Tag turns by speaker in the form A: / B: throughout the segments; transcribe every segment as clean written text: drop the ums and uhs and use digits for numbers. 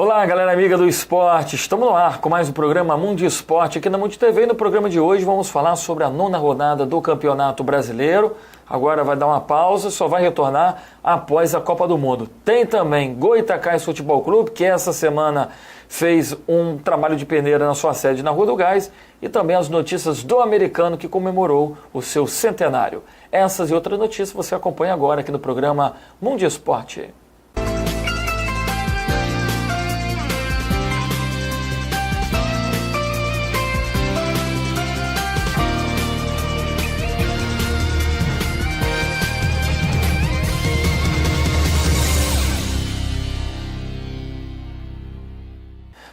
A: Olá, galera amiga do esporte, estamos no ar com mais um programa Mundo Esporte aqui na Mundo TV. E no programa de hoje vamos falar sobre a 9ª rodada do Campeonato Brasileiro. Agora vai dar uma pausa, só vai retornar após a Copa do Mundo. Tem também Goitacás Futebol Clube, que essa semana fez um trabalho de peneira na sua sede na Rua do Gás, e também as notícias do americano que comemorou o seu centenário. Essas e outras notícias você acompanha agora aqui no programa Mundo Esporte.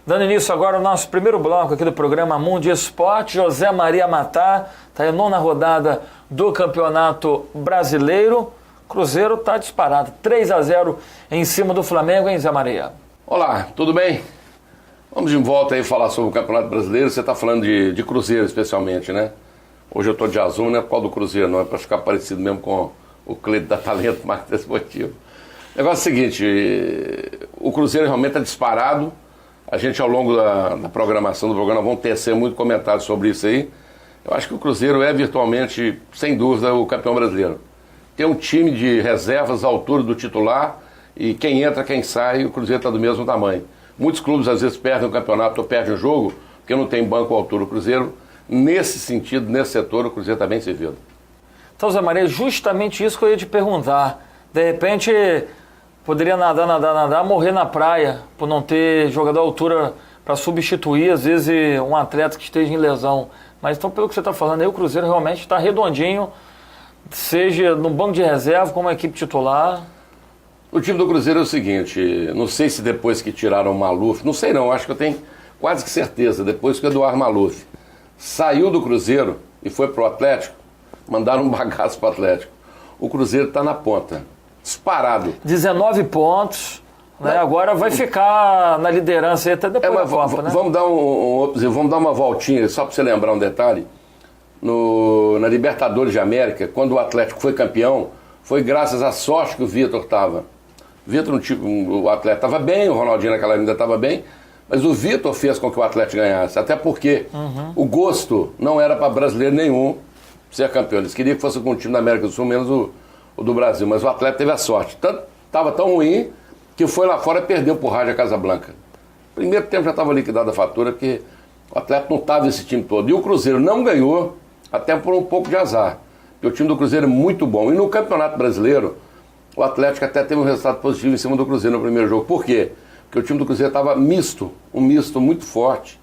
A: Dando início agora ao nosso primeiro bloco aqui do programa Mundo Esporte, José Maria Matar, está aí a 9ª rodada do Campeonato Brasileiro. Cruzeiro está disparado, 3-0 em cima do Flamengo, hein, Zé Maria?
B: Olá, tudo bem? Vamos de volta aí falar sobre o Campeonato Brasileiro. Você está falando de Cruzeiro especialmente, né? Hoje eu estou de azul, não é por causa do Cruzeiro, não, é para ficar parecido mesmo com o Cleiton da Talento Marketing Esportivo. O negócio é o seguinte, o Cruzeiro realmente está disparado. A gente, ao longo da programação do programa, vamos tecer muito comentário sobre isso aí. Eu acho que o Cruzeiro é virtualmente, sem dúvida, o campeão brasileiro. Tem um time de reservas à altura do titular e quem entra, quem sai, o Cruzeiro está do mesmo tamanho. Muitos clubes, às vezes, perdem o campeonato ou perdem o jogo porque não tem banco à altura. O Cruzeiro, nesse sentido, nesse setor, o Cruzeiro está bem servido.
A: Então, Zé Maria, justamente isso que eu ia te perguntar. De repente, poderia nadar, morrer na praia por não ter jogador à altura para substituir, às vezes, um atleta que esteja em lesão. Mas então, pelo que você está falando aí, o Cruzeiro realmente está redondinho, seja no banco de reserva, como a equipe titular.
B: O time do Cruzeiro é o seguinte, não sei se depois que tiraram o Maluf, não sei não, acho que eu tenho quase que certeza, depois que o Eduardo Maluf saiu do Cruzeiro e foi pro Atlético, mandaram um bagaço pro Atlético. O Cruzeiro está na ponta. Disparado.
A: 19 pontos, né? Agora vai ficar na liderança aí até depois da Copa, né?
B: Vamos dar uma voltinha, só para você lembrar um detalhe. Na Libertadores de América, quando o Atlético foi campeão, foi graças à sorte que o Vitor estava. O Atlético estava bem, o Ronaldinho naquela ainda estava bem, mas o Vitor fez com que o Atlético ganhasse, até porque o gosto não era para brasileiro nenhum ser campeão. Eles queriam que fosse com um time da América do Sul, menos o do Brasil, mas o Atlético teve a sorte. Estava tão ruim que foi lá fora e perdeu pro Raja Casablanca. Primeiro tempo já estava liquidada a fatura, porque o Atlético não estava esse time todo. E o Cruzeiro não ganhou, até por um pouco de azar. Porque o time do Cruzeiro é muito bom. E no Campeonato Brasileiro, o Atlético até teve um resultado positivo em cima do Cruzeiro no primeiro jogo. Por quê? Porque o time do Cruzeiro estava misto, um misto muito forte.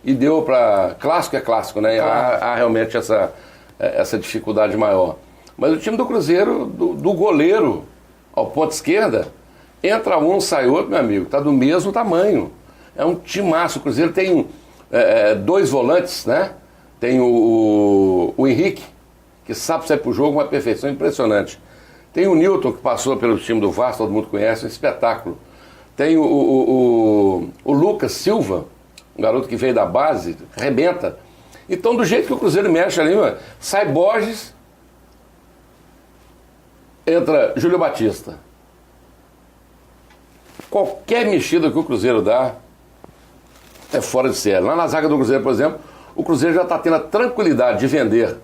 B: E deu para... Clássico é clássico, né? Há realmente essa dificuldade maior. Mas o time do Cruzeiro, do goleiro ao ponto esquerda, entra um, sai outro, meu amigo, está do mesmo tamanho. É um timaço. O Cruzeiro tem dois volantes, né? Tem o Henrique, que sabe sair pro jogo, uma perfeição impressionante. Tem o Newton, que passou pelo time do Vasco, todo mundo conhece, um espetáculo. Tem o Lucas Silva, um garoto que veio da base, arrebenta. Então, do jeito que o Cruzeiro mexe ali, sai Borges, entra Júlio Batista. Qualquer mexida que o Cruzeiro dá é fora de série. Lá na zaga do Cruzeiro, por exemplo, o Cruzeiro já está tendo a tranquilidade de vender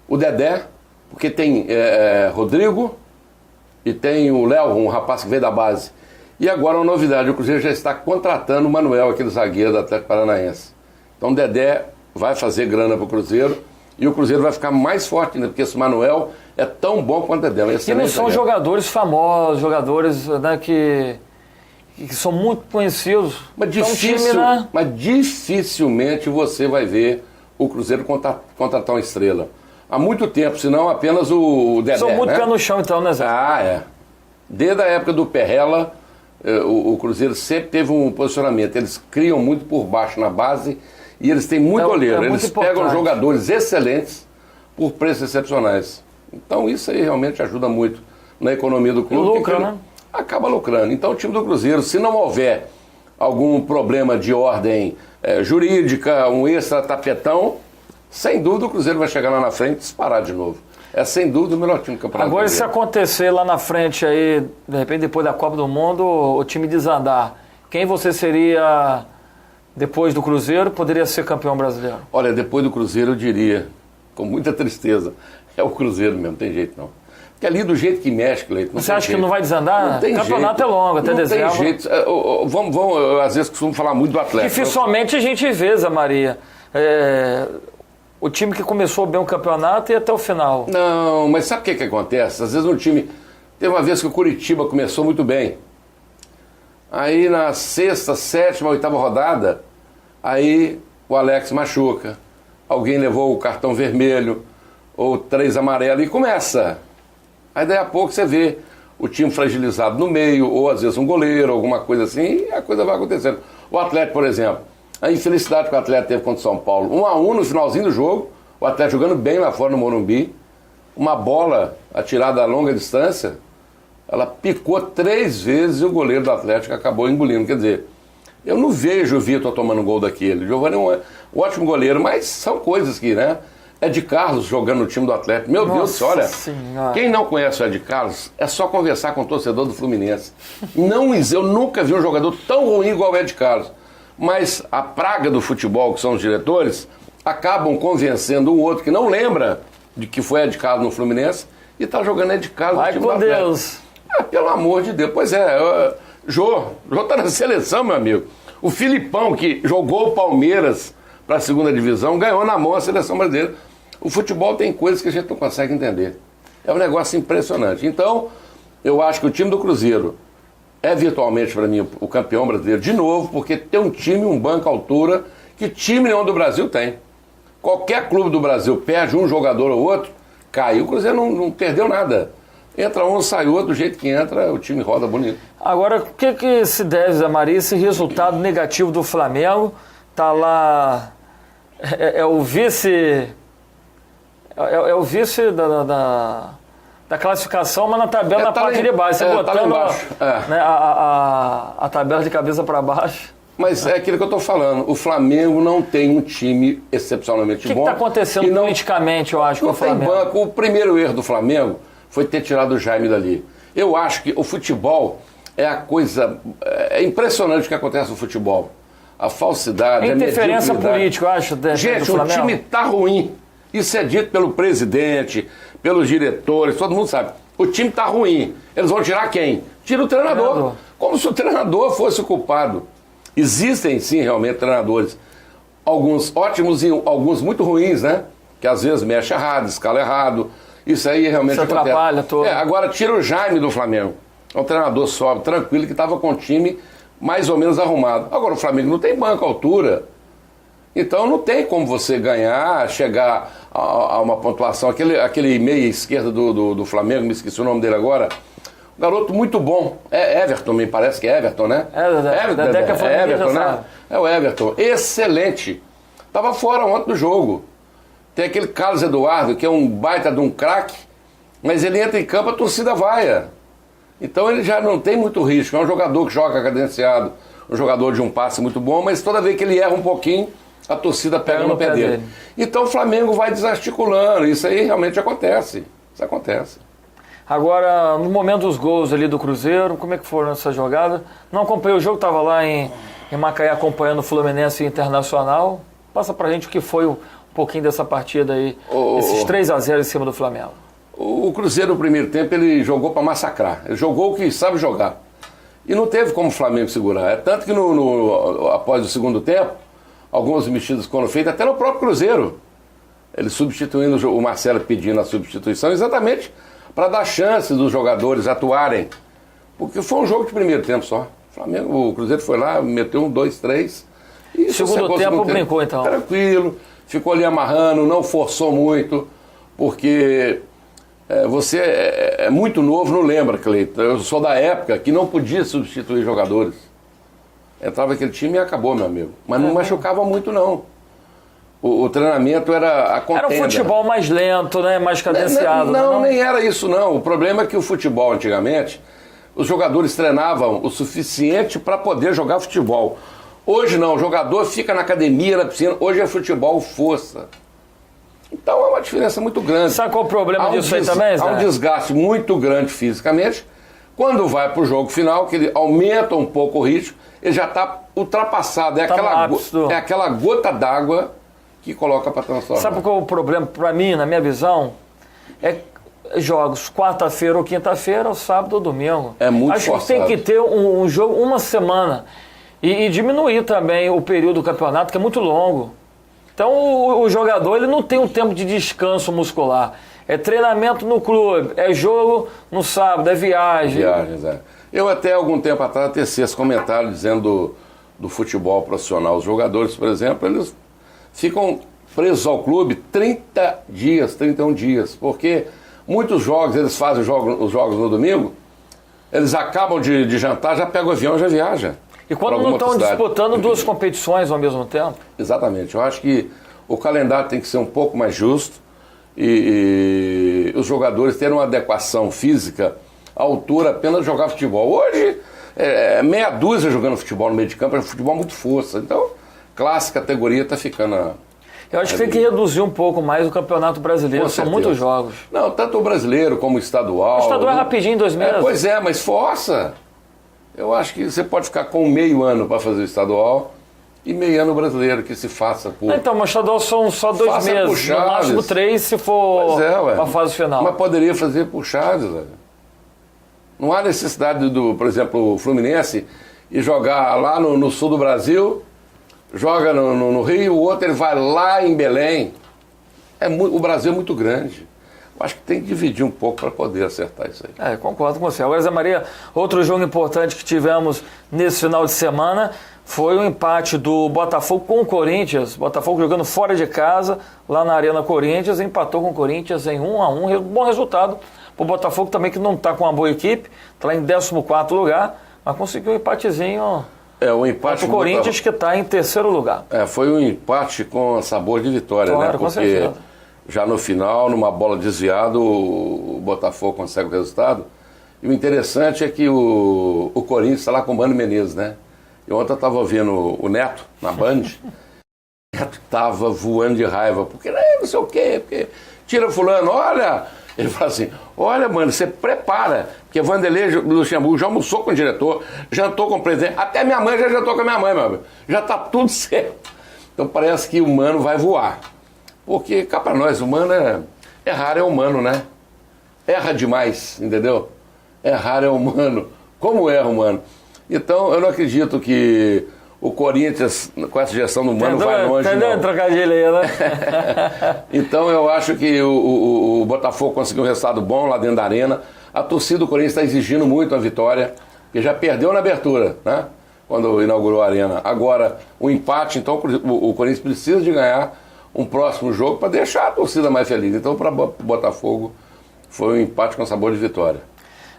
B: o Dedé, porque tem Rodrigo e tem o Léo, um rapaz que veio da base. E agora uma novidade, o Cruzeiro já está contratando o Manuel, aquele zagueiro do Atlético Paranaense. Então o Dedé vai fazer grana para o Cruzeiro e o Cruzeiro vai ficar mais forte ainda, porque esse Manuel é tão bom quanto o Dedé.
A: E não são jogadores famosos, jogadores, né, que são muito conhecidos.
B: Mas dificilmente você vai ver o Cruzeiro contratar uma estrela. Há muito tempo, senão apenas o Dedé.
A: São muito pé no chão então, né, Zé?
B: Desde a época do Perrella, o Cruzeiro sempre teve um posicionamento. Eles criam muito por baixo na base e eles têm muito goleiro. Eles pegam jogadores excelentes por preços excepcionais. Então isso aí realmente ajuda muito na economia do clube.
A: E lucra, né?
B: Acaba lucrando. Então o time do Cruzeiro, se não houver algum problema de ordem jurídica, um extra-tapetão, sem dúvida o Cruzeiro vai chegar lá na frente e disparar de novo. É sem dúvida o melhor time do Campeonato
A: Agora,
B: Brasileiro.
A: se acontecer lá na frente aí, de repente depois da Copa do Mundo, o time desandar, quem você seria, depois do Cruzeiro, poderia ser campeão brasileiro?
B: Olha, depois do Cruzeiro eu diria, com muita tristeza, é o Cruzeiro mesmo, não tem jeito não. Porque ali do jeito que mexe, Cleiton,
A: você acha que não vai desandar?
B: Não tem
A: o campeonato
B: jeito.
A: É longo, até dezembro.
B: Não tem jeito. Eu, às vezes costumo falar muito do Atlético.
A: Dificilmente a gente vê, Zé Maria, o time que começou bem o campeonato e até o final.
B: Não, mas sabe o que acontece? Às vezes um time... Teve uma vez que o Curitiba começou muito bem. Aí na 6ª, 7ª, 8ª rodada, aí o Alex machuca. Alguém levou o cartão vermelho ou 3 amarelos e começa. Aí daí a pouco você vê o time fragilizado no meio, ou às vezes um goleiro, alguma coisa assim, e a coisa vai acontecendo. O Atlético, por exemplo, a infelicidade que o Atlético teve contra o São Paulo, 1-1 no finalzinho do jogo, o Atlético jogando bem lá fora no Morumbi, uma bola atirada a longa distância, ela picou 3 vezes e o goleiro do Atlético acabou engolindo. Quer dizer, eu não vejo o Vitor tomando gol daquele. O Giovani é um ótimo goleiro, mas são coisas que, né? Ed Carlos jogando no time do Atlético. Meu Deus do céu, olha, quem não conhece o Ed Carlos, é só conversar com o torcedor do Fluminense. Eu nunca vi um jogador tão ruim igual o Ed Carlos. Mas a praga do futebol, que são os diretores, acabam convencendo um outro que não lembra de que foi Ed Carlos no Fluminense e está jogando Ed Carlos no time do Atlético.
A: Deus!
B: Pelo amor de Deus. Pois é, Jô tá na seleção, meu amigo. O Filipão, que jogou o Palmeiras para a 2ª divisão, ganhou na mão a seleção brasileira. O futebol tem coisas que a gente não consegue entender. É um negócio impressionante. Então, eu acho que o time do Cruzeiro é virtualmente, para mim, o campeão brasileiro de novo, porque tem um time, um banco à altura, que time nenhum do Brasil tem. Qualquer clube do Brasil perde um jogador ou outro, cai. O Cruzeiro não perdeu nada. Entra um, sai outro, do jeito que entra, o time roda bonito.
A: Agora, o que se deve, Zé Maria, esse resultado negativo do Flamengo? Tá lá... É o vice... É o vice da classificação, mas na tabela, na parte de baixo. Você botando
B: tá embaixo,
A: né, a tabela de cabeça para baixo.
B: Mas é aquilo que eu estou falando. O Flamengo não tem um time excepcionalmente bom.
A: O que está acontecendo politicamente, eu acho, com o Flamengo?
B: Não tem banco. O primeiro erro do Flamengo foi ter tirado o Jaime dali. Eu acho que o futebol é a coisa... É impressionante o que acontece no futebol. A falsidade, a
A: interferência política, eu acho,
B: gente, o time está ruim. Isso é dito pelo presidente, pelos diretores, todo mundo sabe. O time está ruim. Eles vão tirar quem? Tira o treinador. Como se o treinador fosse o culpado. Existem, sim, realmente, treinadores. Alguns ótimos e alguns muito ruins, né? Que às vezes mexe errado, escala errado. Isso aí realmente acontece.
A: Atrapalha todo.
B: Agora tira o Jaime do Flamengo. É um treinador sóbrio, tranquilo, que estava com o time mais ou menos arrumado. Agora o Flamengo não tem banco à altura. Então não tem como você ganhar, chegar a uma pontuação. Aquele meia esquerda do Flamengo, me esqueci o nome dele agora. Um garoto muito bom. É Everton, me parece que é Everton, né?
A: Everton,
B: né? É o Everton. Excelente. Estava fora ontem do jogo. Tem aquele Carlos Eduardo, que é um baita de um craque, mas ele entra em campo, a torcida vaia. Então ele já não tem muito risco. É um jogador que joga cadenciado, um jogador de um passe muito bom, mas toda vez que ele erra um pouquinho, a torcida pega no pé dele. Então o Flamengo vai desarticulando. Isso aí realmente acontece. Isso acontece.
A: Agora, no momento dos gols ali do Cruzeiro, como é que foram essa jogada? Não acompanhei o jogo, estava lá em Macaé acompanhando o Fluminense Internacional. Passa pra gente o que foi um pouquinho dessa partida aí, esses 3-0 em cima do Flamengo.
B: O Cruzeiro, no primeiro tempo, ele jogou para massacrar. Ele jogou o que sabe jogar. E não teve como o Flamengo segurar. É tanto que após o segundo tempo, algumas mexidas foram feitas, até no próprio Cruzeiro. Ele substituindo o Marcelo, pedindo a substituição, exatamente para dar chance dos jogadores atuarem. Porque foi um jogo de primeiro tempo só. O Cruzeiro foi lá, meteu 1, 2, 3. E
A: segundo tempo brincou então.
B: Tranquilo, ficou ali amarrando, não forçou muito, porque você é muito novo, não lembra, Cleiton. Eu sou da época que não podia substituir jogadores. Entrava aquele time e acabou, meu amigo. Mas não machucava muito, não. O treinamento era a contenda.
A: Era um futebol mais lento, né? Mais cadenciado.
B: Não, nem era isso, não. O problema é que o futebol, antigamente, os jogadores treinavam o suficiente para poder jogar futebol. Hoje não, o jogador fica na academia, na piscina. Hoje é futebol força. Então é uma diferença muito grande.
A: Sabe qual o problema disso aí também, Zé?
B: Há um desgaste muito grande fisicamente. Quando vai para o jogo final, que ele aumenta um pouco o ritmo, ele já está ultrapassado. É, é aquela gota d'água que coloca para transformar.
A: Sabe qual é o problema para mim, na minha visão? É jogos quarta-feira ou quinta-feira, ou sábado ou domingo.
B: É muito
A: Acho
B: forçado.
A: que tem que ter um jogo uma semana e diminuir também o período do campeonato, que é muito longo. Então o jogador ele não tem um tempo de descanso muscular. É treinamento no clube, é jogo no sábado, é viagem.
B: Viagens, é. Eu até algum tempo atrás teci esse comentário dizendo do futebol profissional. Os jogadores, por exemplo, eles ficam presos ao clube 30 dias, 31 dias, porque muitos jogos, eles fazem os jogos no domingo, eles acabam de jantar, já pegam o avião e já viajam.
A: E quando não estão disputando duas competições ao mesmo tempo?
B: Exatamente. Eu acho que o calendário tem que ser um pouco mais justo e os jogadores terem uma adequação física à altura apenas de jogar futebol. Hoje, meia dúzia jogando futebol no meio de campo, é futebol muito força. Então, classe, categoria está ficando...
A: Eu acho que tem que reduzir um pouco mais o Campeonato Brasileiro, são muitos jogos.
B: Não, tanto o brasileiro como o estadual.
A: O estadual é rapidinho, 2 meses.
B: Pois é, mas força. Eu acho que você pode ficar com meio ano para fazer o estadual e meio ano brasileiro, que se faça por...
A: Então, mas o estadual são só 2 meses, no máximo 3 se for a fase final.
B: Mas poderia fazer por chaves, velho. Não há necessidade por exemplo, o Fluminense ir jogar lá no sul do Brasil, joga no Rio, o outro ele vai lá em Belém. O Brasil é muito grande. Eu acho que tem que dividir um pouco para poder acertar isso aí.
A: Concordo com você. Agora, Zé Maria, outro jogo importante que tivemos nesse final de semana foi o empate do Botafogo com o Corinthians. Botafogo jogando fora de casa, lá na Arena Corinthians, empatou com o Corinthians em 1-1. Bom resultado para o Botafogo também, que não está com uma boa equipe, está lá em 14º lugar, mas conseguiu um empatezinho...
B: o empate
A: o Corinthians que está em 3º lugar.
B: Foi um empate com sabor de vitória,
A: claro,
B: né?
A: Com certeza.
B: Já no final, numa bola desviada, o Botafogo consegue o resultado. E o interessante é que o Corinthians está lá com o Mano Menezes, né? E ontem eu estava ouvindo o Neto, na Band. O Neto estava voando de raiva, porque não sei o quê, porque tira fulano, olha... Ele fala assim, olha, mano, você prepara, porque Vanderlei Luxemburgo já almoçou com o diretor, jantou com o presidente, até minha mãe já jantou com a minha mãe, meu amigo. Já está tudo certo. Então parece que o Mano vai voar. Porque, cá pra nós, humano errar é humano, né? Erra demais, entendeu? Errar é humano. Como erra humano? Então, eu não acredito que o Corinthians, com essa gestão do Mano, vai longe, não.
A: Entendeu? Trocadilho aí, né?
B: Então, eu acho que o Botafogo conseguiu um resultado bom lá dentro da arena. A torcida do Corinthians está exigindo muito a vitória, porque já perdeu na abertura, né? Quando inaugurou a arena. Agora, o empate, então, o Corinthians precisa de ganhar um próximo jogo para deixar a torcida mais feliz. Então, para o Botafogo, foi um empate com sabor de vitória.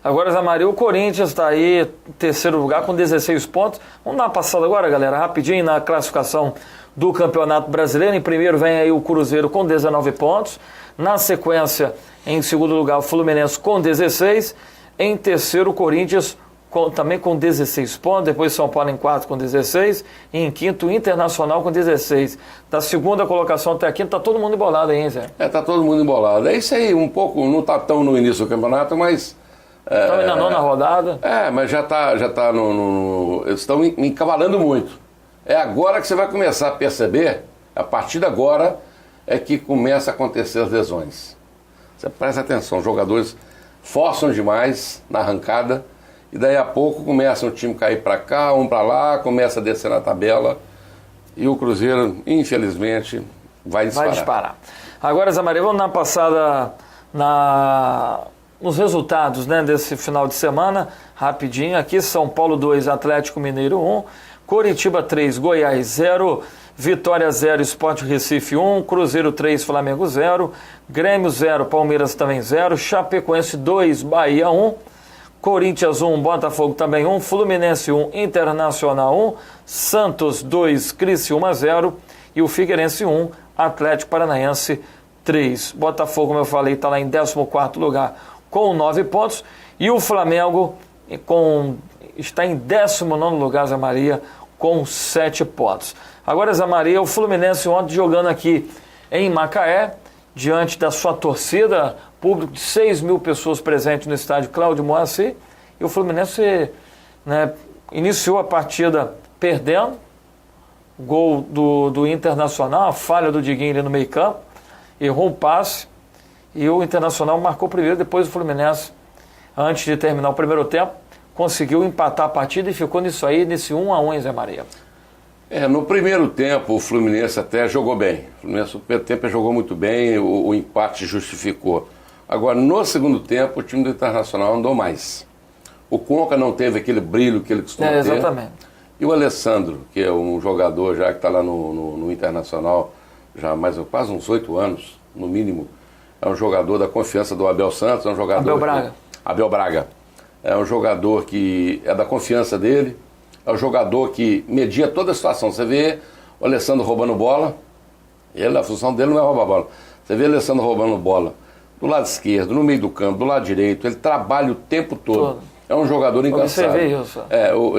A: Agora, Zé Maria, o Corinthians está aí em 3º lugar com 16 pontos. Vamos dar uma passada agora, galera, rapidinho na classificação do Campeonato Brasileiro. Em primeiro vem aí o Cruzeiro com 19 pontos. Na sequência, em segundo lugar, o Fluminense com 16. Em terceiro, o Corinthians também com 16 pontos, depois São Paulo em 4 com 16, e em quinto Internacional com 16. Da segunda colocação até a quinta, tá todo mundo embolado aí, hein, Zé?
B: Tá todo mundo embolado. É isso aí, um pouco, não tá tão no início do campeonato, mas...
A: Estão na 9ª rodada.
B: Mas já tá eles estão encavalando muito. É agora que você vai começar a perceber, a partir de agora, é que começa a acontecer as lesões. Você presta atenção, os jogadores forçam demais na arrancada, e daí a pouco começa o time cair para cá, um para lá, começa a descer na tabela, e o Cruzeiro, infelizmente, vai disparar.
A: Vai disparar. Agora, Zé Maria, vamos dar uma passada nos resultados, né, desse final de semana, rapidinho. Aqui, São Paulo 2, Atlético Mineiro 1, Coritiba 3, Goiás 0, Vitória 0, Sport Recife 1, Cruzeiro 3, Flamengo 0, Grêmio 0, Palmeiras também 0, Chapecoense 2, Bahia 1, Corinthians 1, Botafogo também 1, Fluminense 1, Internacional 1, Santos 2, Criciúma 0 e o Figueirense 1, Atlético Paranaense 3. Botafogo, como eu falei, está lá em 14º lugar com 9 pontos e o Flamengo está em 19º lugar, Zé Maria, com 7 pontos. Agora, Zé Maria, o Fluminense ontem jogando aqui em Macaé, diante da sua torcida, público de 6 mil pessoas presentes no estádio Cláudio Moacir, e o Fluminense, né, iniciou a partida perdendo, gol do Internacional, a falha do Diguinho ali no meio campo, errou um passe e o Internacional marcou primeiro, depois o Fluminense, antes de terminar o primeiro tempo, conseguiu empatar a partida e ficou nisso aí, nesse 1-1, Zé Maria.
B: No primeiro tempo o Fluminense até jogou bem. O Fluminense no primeiro tempo jogou muito bem, o empate justificou. Agora, no segundo tempo, o time do Internacional andou mais. O Conca não teve aquele brilho que ele costuma ter.
A: Exatamente.
B: E o Alessandro, que é um jogador já que está lá no Internacional já há quase uns 8 anos, no mínimo, é um jogador da confiança do Abel Santos, é um jogador...
A: Abel Braga.
B: Abel Braga. É um jogador que é da confiança dele, é um jogador que media toda a situação. Você vê o Alessandro roubando bola, a função dele não é roubar bola. Você vê o Alessandro roubando bola do lado esquerdo, no meio do campo, do lado direito, ele trabalha o tempo todo. É um jogador incansável.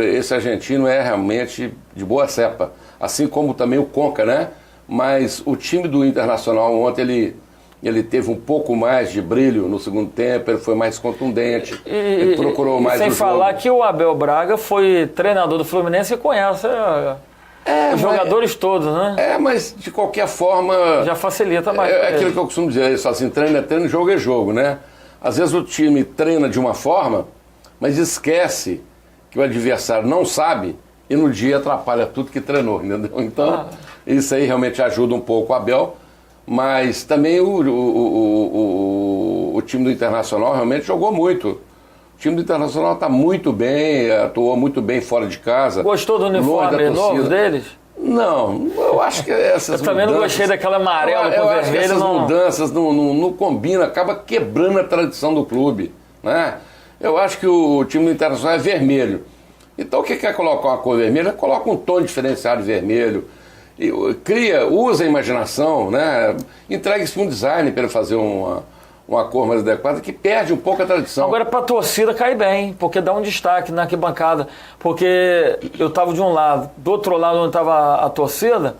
B: Esse argentino é realmente de boa cepa, assim como também o Conca, né? Mas o time do Internacional ontem, ele teve um pouco mais de brilho no segundo tempo, ele foi mais contundente, ele procurou mais o jogo.
A: Sem falar que o Abel Braga foi treinador do Fluminense e conhece os jogadores todos, né?
B: Mas de qualquer forma...
A: Já facilita mais.
B: É aquilo que eu costumo dizer, só assim, treino é treino, jogo é jogo, né? Às vezes o time treina de uma forma, mas esquece que o adversário não sabe e no dia atrapalha tudo que treinou, entendeu? Então, isso aí realmente ajuda um pouco o Abel. Mas também o time do Internacional realmente jogou muito. O time do Internacional está muito bem, atuou muito bem fora de casa.
A: Gostou do uniforme novo deles?
B: Não, eu acho que essas
A: Eu também não gostei daquela amarela com vermelho.
B: Acho que essas mudanças não combinam, acaba quebrando a tradição do clube, né? Eu acho que o time do Internacional é vermelho. Então o que quer colocar uma cor vermelha? Coloca um tom diferenciado de vermelho. Usa a imaginação, né? Entrega isso para um design para ele fazer uma cor mais adequada, que perde um pouco a tradição.
A: Agora, para a torcida cai bem, porque dá um destaque na arquibancada. Porque eu estava de um lado, do outro lado onde estava a torcida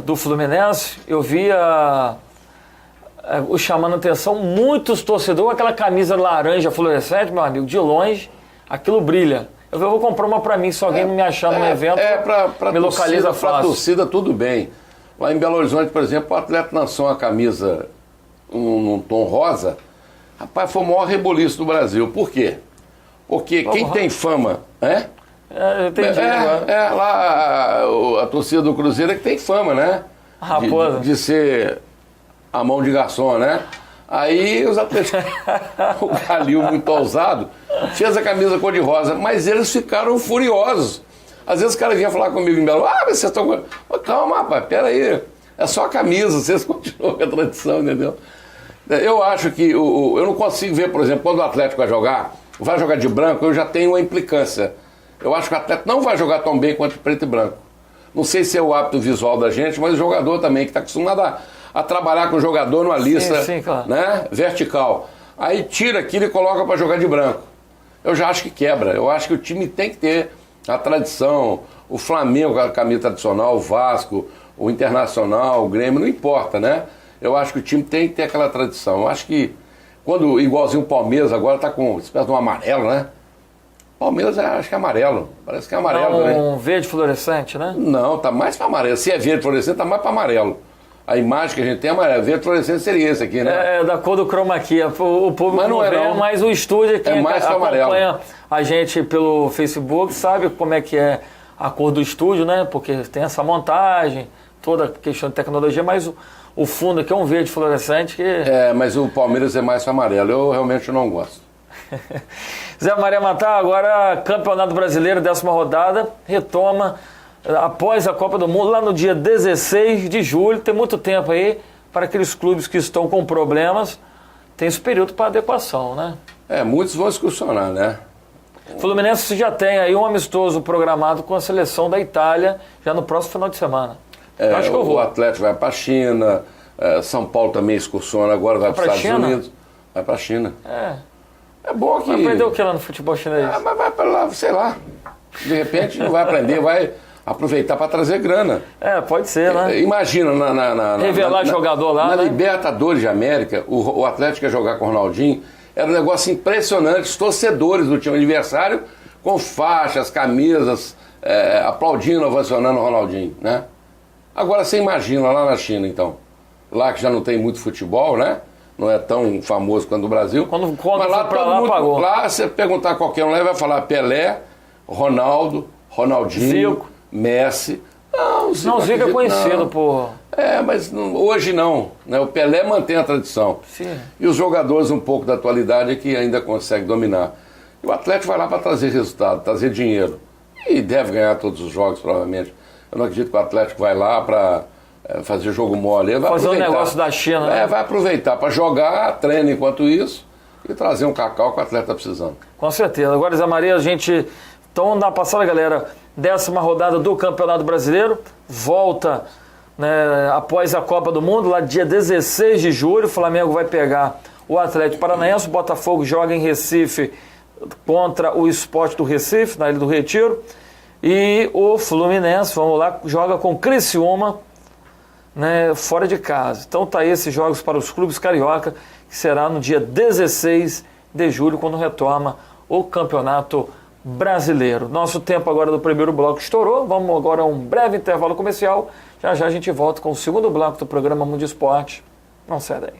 A: do Fluminense, eu via o chamando atenção, muitos torcedores, aquela camisa laranja fluorescente, meu amigo, de longe, aquilo brilha. Eu vou comprar uma para mim, se alguém me achar num evento, me localiza fácil.
B: Para a torcida, tudo bem. Lá em Belo Horizonte, por exemplo, o atleta lançou uma camisa num tom rosa. Rapaz, foi o maior reboliço do Brasil. Por quê? Porque quem tem fama...
A: Eu entendi.
B: Lá a torcida do Cruzeiro é que tem fama, né?
A: Raposa.
B: De ser a mão de garçom, né? Aí os atletas, o Calil, muito ousado, fez a camisa cor-de-rosa, mas eles ficaram furiosos. Às vezes o cara vinha falar comigo em Belo, mas vocês estão... Calma, rapaz, peraí, é só a camisa, vocês continuam com a tradição, entendeu? Eu acho que, eu não consigo ver, por exemplo, quando o Atlético vai jogar de branco, eu já tenho uma implicância. Eu acho que o Atlético não vai jogar tão bem quanto preto e branco. Não sei se é o hábito visual da gente, mas o jogador também, que está acostumado a trabalhar com o jogador numa lista
A: claro,
B: né, vertical. Aí tira aquilo e coloca para jogar de branco. Eu já acho que quebra. Eu acho que o time tem que ter a tradição. O Flamengo com a camisa tradicional, o Vasco, o Internacional, o Grêmio, não importa, né? Eu acho que o time tem que ter aquela tradição. Eu acho que quando, igualzinho o Palmeiras agora está com uma espécie de um amarelo, né? Palmeiras acho que é amarelo. Parece que é amarelo, né?
A: Um verde fluorescente, né?
B: Não, tá mais para amarelo. Se é verde fluorescente, tá mais para amarelo. A imagem que a gente tem é amarelo. Verde fluorescente seria esse aqui, né?
A: É da cor do chroma key. O público
B: mas não é, não.
A: Mas o estúdio aqui
B: acompanha
A: a gente pelo Facebook, sabe como é que é a cor do estúdio, né? Porque tem essa montagem, toda a questão de tecnologia, mas o fundo aqui é um verde fluorescente que...
B: mas o Palmeiras é mais para amarelo. Eu realmente não gosto.
A: Zé Maria Matar, agora Campeonato Brasileiro, 10ª rodada, retoma após a Copa do Mundo, lá no dia 16 de julho. Tem muito tempo aí para aqueles clubes que estão com problemas. Tem esse período para adequação, né?
B: Muitos vão excursionar, né?
A: Fluminense já tem aí um amistoso programado com a seleção da Itália já no próximo final de semana. Eu acho que eu vou.
B: O Atlético vai para a China, São Paulo também excursiona, agora vai para os Estados Unidos. Vai para a China. É bom que...
A: Vai aprender o que lá no futebol chinês?
B: Mas vai para lá, sei lá. De repente não vai aprender, vai aproveitar para trazer grana.
A: Pode ser, né?
B: Imagina
A: revelar jogador lá,
B: na Libertadores de América, o Atlético ia jogar com o Ronaldinho, era um negócio impressionante. Os torcedores do time adversário com faixas, camisas, aplaudindo, ovacionando o Ronaldinho, né? Agora você imagina lá na China, então, lá que já não tem muito futebol, né? Não é tão famoso quanto o Brasil.
A: Quando
B: mas lá
A: pra
B: todo
A: lá,
B: mundo,
A: pagou.
B: lá você perguntar a qualquer um, lá vai falar Pelé, Ronaldo, Ronaldinho,
A: Zico.
B: Messi. Não,
A: Zico é conhecido, pô.
B: Mas hoje não, né? O Pelé mantém a tradição.
A: Sim.
B: E os jogadores um pouco da atualidade é que ainda conseguem dominar. E o Atlético vai lá para trazer resultado, trazer dinheiro. E deve ganhar todos os jogos, provavelmente. Eu não acredito que o Atlético vai lá para fazer jogo mole. Vai
A: fazer um
B: aproveitar.
A: negócio da China, né?
B: Vai aproveitar para jogar, treina enquanto isso e trazer um cacau que o atleta está precisando.
A: Com certeza. Agora, Zé Maria, a gente... Então, vamos dar uma passada, galera. 10ª rodada do Campeonato Brasileiro. Volta, né, após a Copa do Mundo, lá dia 16 de julho. O Flamengo vai pegar o Atlético Paranaense. O Botafogo joga em Recife contra o Sport do Recife, na Ilha do Retiro. E o Fluminense, vamos lá, joga com Criciúma, né, fora de casa. Então tá aí esses jogos para os clubes carioca, que será no dia 16 de julho, quando retoma o Campeonato Brasileiro. Nosso tempo agora do primeiro bloco estourou. Vamos agora a um breve intervalo comercial. Já já a gente volta com o segundo bloco do programa Mundo Esporte. Não sai daí.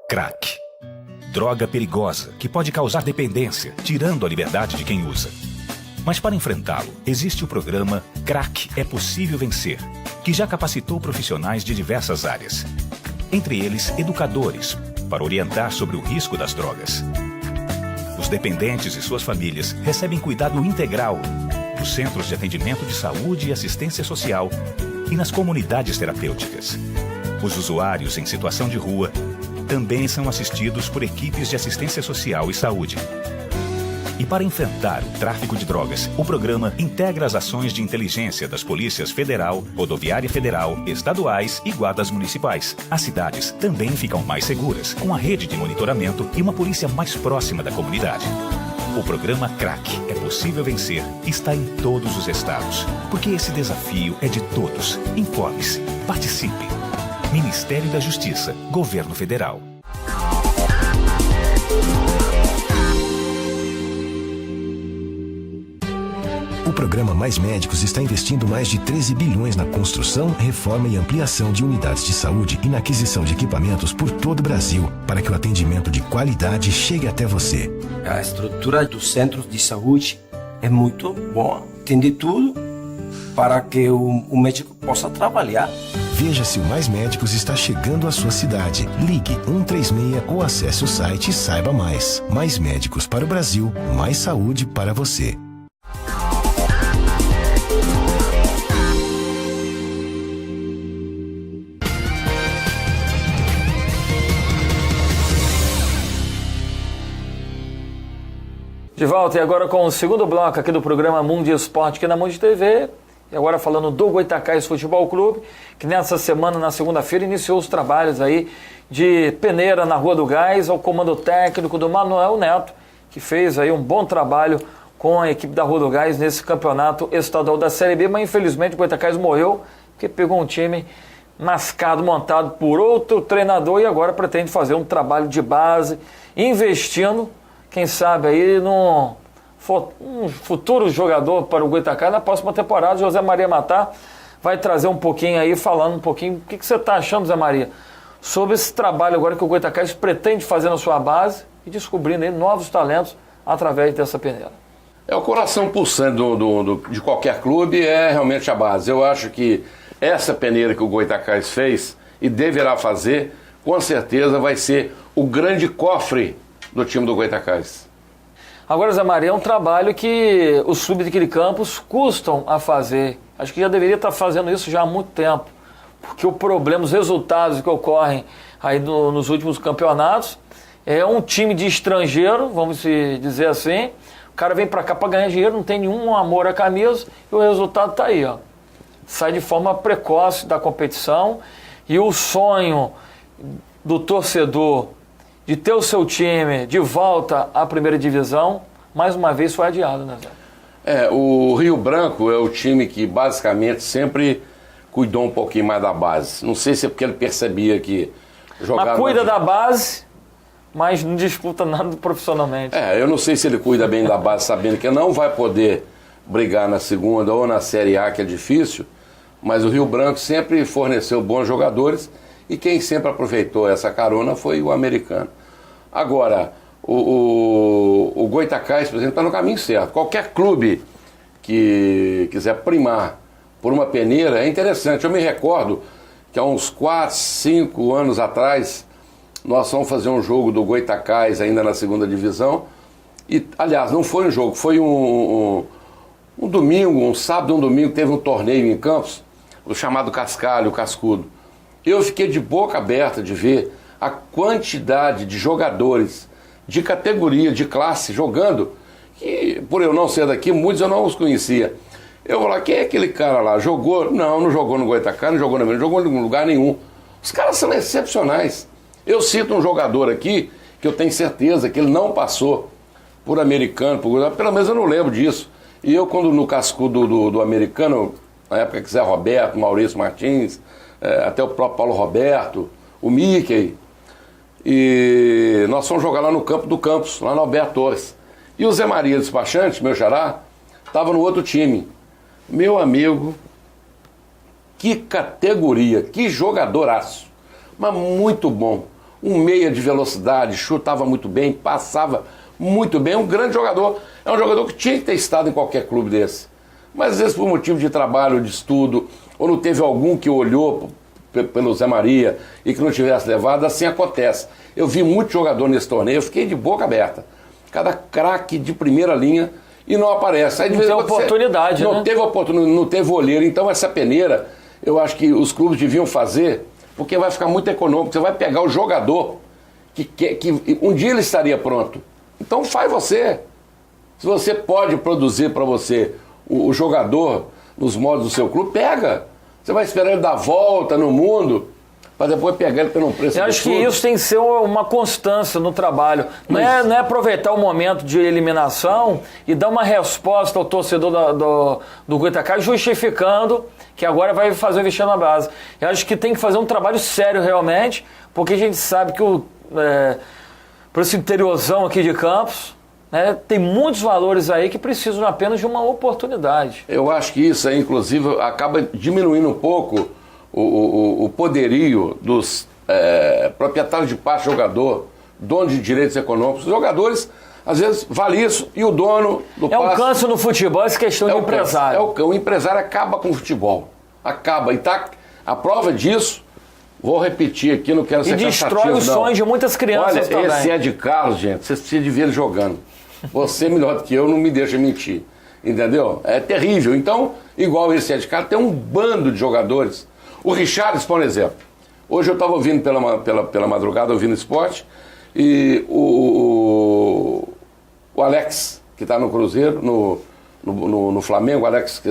C: Crack. Droga perigosa que pode causar dependência, tirando a liberdade de quem usa. Mas para enfrentá-lo, existe o programa Crack é Possível Vencer, que já capacitou profissionais de diversas áreas. Entre eles, educadores, para orientar sobre o risco das drogas. Os dependentes e suas famílias recebem cuidado integral nos centros de atendimento de saúde e assistência social e nas comunidades terapêuticas. Os usuários em situação de rua também são assistidos por equipes de assistência social e saúde. E para enfrentar o tráfico de drogas, o programa integra as ações de inteligência das polícias federal, rodoviária federal, estaduais e guardas municipais. As cidades também ficam mais seguras, com a rede de monitoramento e uma polícia mais próxima da comunidade. O programa Crack é Possível Vencer está em todos os estados, porque esse desafio é de todos. Informe-se, participe. Ministério da Justiça, Governo Federal.
D: O programa Mais Médicos está investindo mais de 13 bilhões na construção, reforma e ampliação de unidades de saúde e na aquisição de equipamentos por todo o Brasil, para que o atendimento de qualidade chegue até você.
E: A estrutura dos centros de saúde é muito boa. Tem de tudo para que o médico possa trabalhar.
D: Veja se o Mais Médicos está chegando à sua cidade. Ligue 136 ou acesse o site e saiba mais. Mais Médicos para o Brasil, mais saúde para você.
A: De volta, e agora com o segundo bloco aqui do programa Mundo Esporte aqui na Mundo TV. E agora falando do Goytacás Futebol Clube, que nessa semana, na segunda-feira, iniciou os trabalhos aí de peneira na Rua do Gás, ao comando técnico do Manuel Neto, que fez aí um bom trabalho com a equipe da Rua do Gás nesse campeonato estadual da Série B, mas infelizmente o Goytacás morreu, porque pegou um time mascado, montado por outro treinador e agora pretende fazer um trabalho de base, investindo, quem sabe aí um futuro jogador para o Goytacás na próxima temporada. José Maria Matar vai trazer um pouquinho aí, falando um pouquinho, o que você está achando, Zé Maria, sobre esse trabalho agora que o Goytacás pretende fazer na sua base e descobrindo aí novos talentos através dessa peneira.
B: O coração pulsante de qualquer clube é realmente a base. Eu acho que essa peneira que o Goytacás fez e deverá fazer, com certeza vai ser o grande cofre do time do Goytacás.
A: Agora, Zé Maria, é um trabalho que os clubes de Campos custam a fazer. Acho que já deveria estar fazendo isso já há muito tempo. Porque o problema, os resultados que ocorrem aí nos últimos campeonatos, é um time de estrangeiro, vamos dizer assim. O cara vem para cá para ganhar dinheiro, não tem nenhum amor à camisa e o resultado está aí, ó. Sai de forma precoce da competição e o sonho do torcedor de ter o seu time de volta à primeira divisão, mais uma vez foi adiado, né, Zé?
B: O Rio Branco é o time que basicamente sempre cuidou um pouquinho mais da base. Não sei se é porque ele percebia que jogar...
A: Mas cuida da base, mas não disputa nada profissionalmente.
B: Eu não sei se ele cuida bem da base, sabendo que não vai poder brigar na segunda ou na Série A, que é difícil, mas o Rio Branco sempre forneceu bons jogadores e quem sempre aproveitou essa carona foi o americano. Agora, o Goytacás, por exemplo, está no caminho certo. Qualquer clube que quiser primar por uma peneira é interessante. Eu me recordo que há uns 4, 5 anos atrás nós fomos fazer um jogo do Goytacás ainda na segunda divisão e, aliás, não foi um jogo, foi um domingo, um sábado, um domingo, teve um torneio em Campos, o chamado Cascalho, o Cascudo. Eu fiquei de boca aberta de ver a quantidade de jogadores de categoria, de classe, jogando, que por eu não ser daqui, muitos eu não os conhecia. Eu vou lá, quem é aquele cara lá? Jogou? Não jogou no Goytacás, não jogou no jogou em lugar nenhum. Os caras são excepcionais. Eu cito um jogador aqui, que eu tenho certeza que ele não passou por americano, pelo menos eu não lembro disso. E eu, quando no cascudo do americano, na época que Zé Roberto, Maurício Martins, até o próprio Paulo Roberto, o Mickey, e nós fomos jogar lá no campo do Campos, lá no Alberto Torres. E o Zé Maria Despachante, meu xará, estava no outro time. Meu amigo, que categoria, que jogadoraço, mas muito bom. Um meia de velocidade, chutava muito bem, passava muito bem, um grande jogador. É um jogador que tinha que ter estado em qualquer clube desse. Mas às vezes por motivo de trabalho, de estudo, ou não teve algum que olhou pelo Zé Maria e que não tivesse levado, assim acontece. Eu vi muito jogador nesse torneio, eu fiquei de boca aberta. Cada craque de primeira linha e não aparece. Aí,
A: não tem oportunidade,
B: não teve oportunidade, não teve olheiro. Então essa peneira, eu acho que os clubes deviam fazer, porque vai ficar muito econômico. Você vai pegar o jogador que um dia ele estaria pronto. Então faz você. Se você pode produzir para você o jogador nos moldes do seu clube, pega. Você vai esperar ele dar volta no mundo para depois pegar ele pelo preço.
A: Eu acho que isso tem que ser uma constância no trabalho. Não é aproveitar o momento de eliminação e dar uma resposta ao torcedor do Goytacás justificando que agora vai fazer o investir na base. Eu acho que tem que fazer um trabalho sério realmente, porque a gente sabe que por esse interiorzão aqui de Campos, tem muitos valores aí que precisam apenas de uma oportunidade.
B: Eu acho que isso aí, inclusive, acaba diminuindo um pouco o poderio dos proprietários de passe jogador, dono de direitos econômicos. Os jogadores, às vezes, vale isso e o dono do passe...
A: É um câncer no futebol, essa questão de empresário.
B: O empresário acaba com o futebol. Acaba. E a prova disso, vou repetir aqui, não quero ser cansativo, não.
A: E destrói os sonhos de muitas crianças também.
B: Olha, esse Ed Carlos, gente, você precisa de ver ele jogando. Você, melhor do que eu, não me deixa mentir. Entendeu? É terrível. Então, igual esse Ed Carlos, tem um bando de jogadores. O Richarlison, por exemplo. Hoje eu estava ouvindo pela madrugada, ouvindo esporte, e o Alex, que está no Cruzeiro, no Flamengo, Alex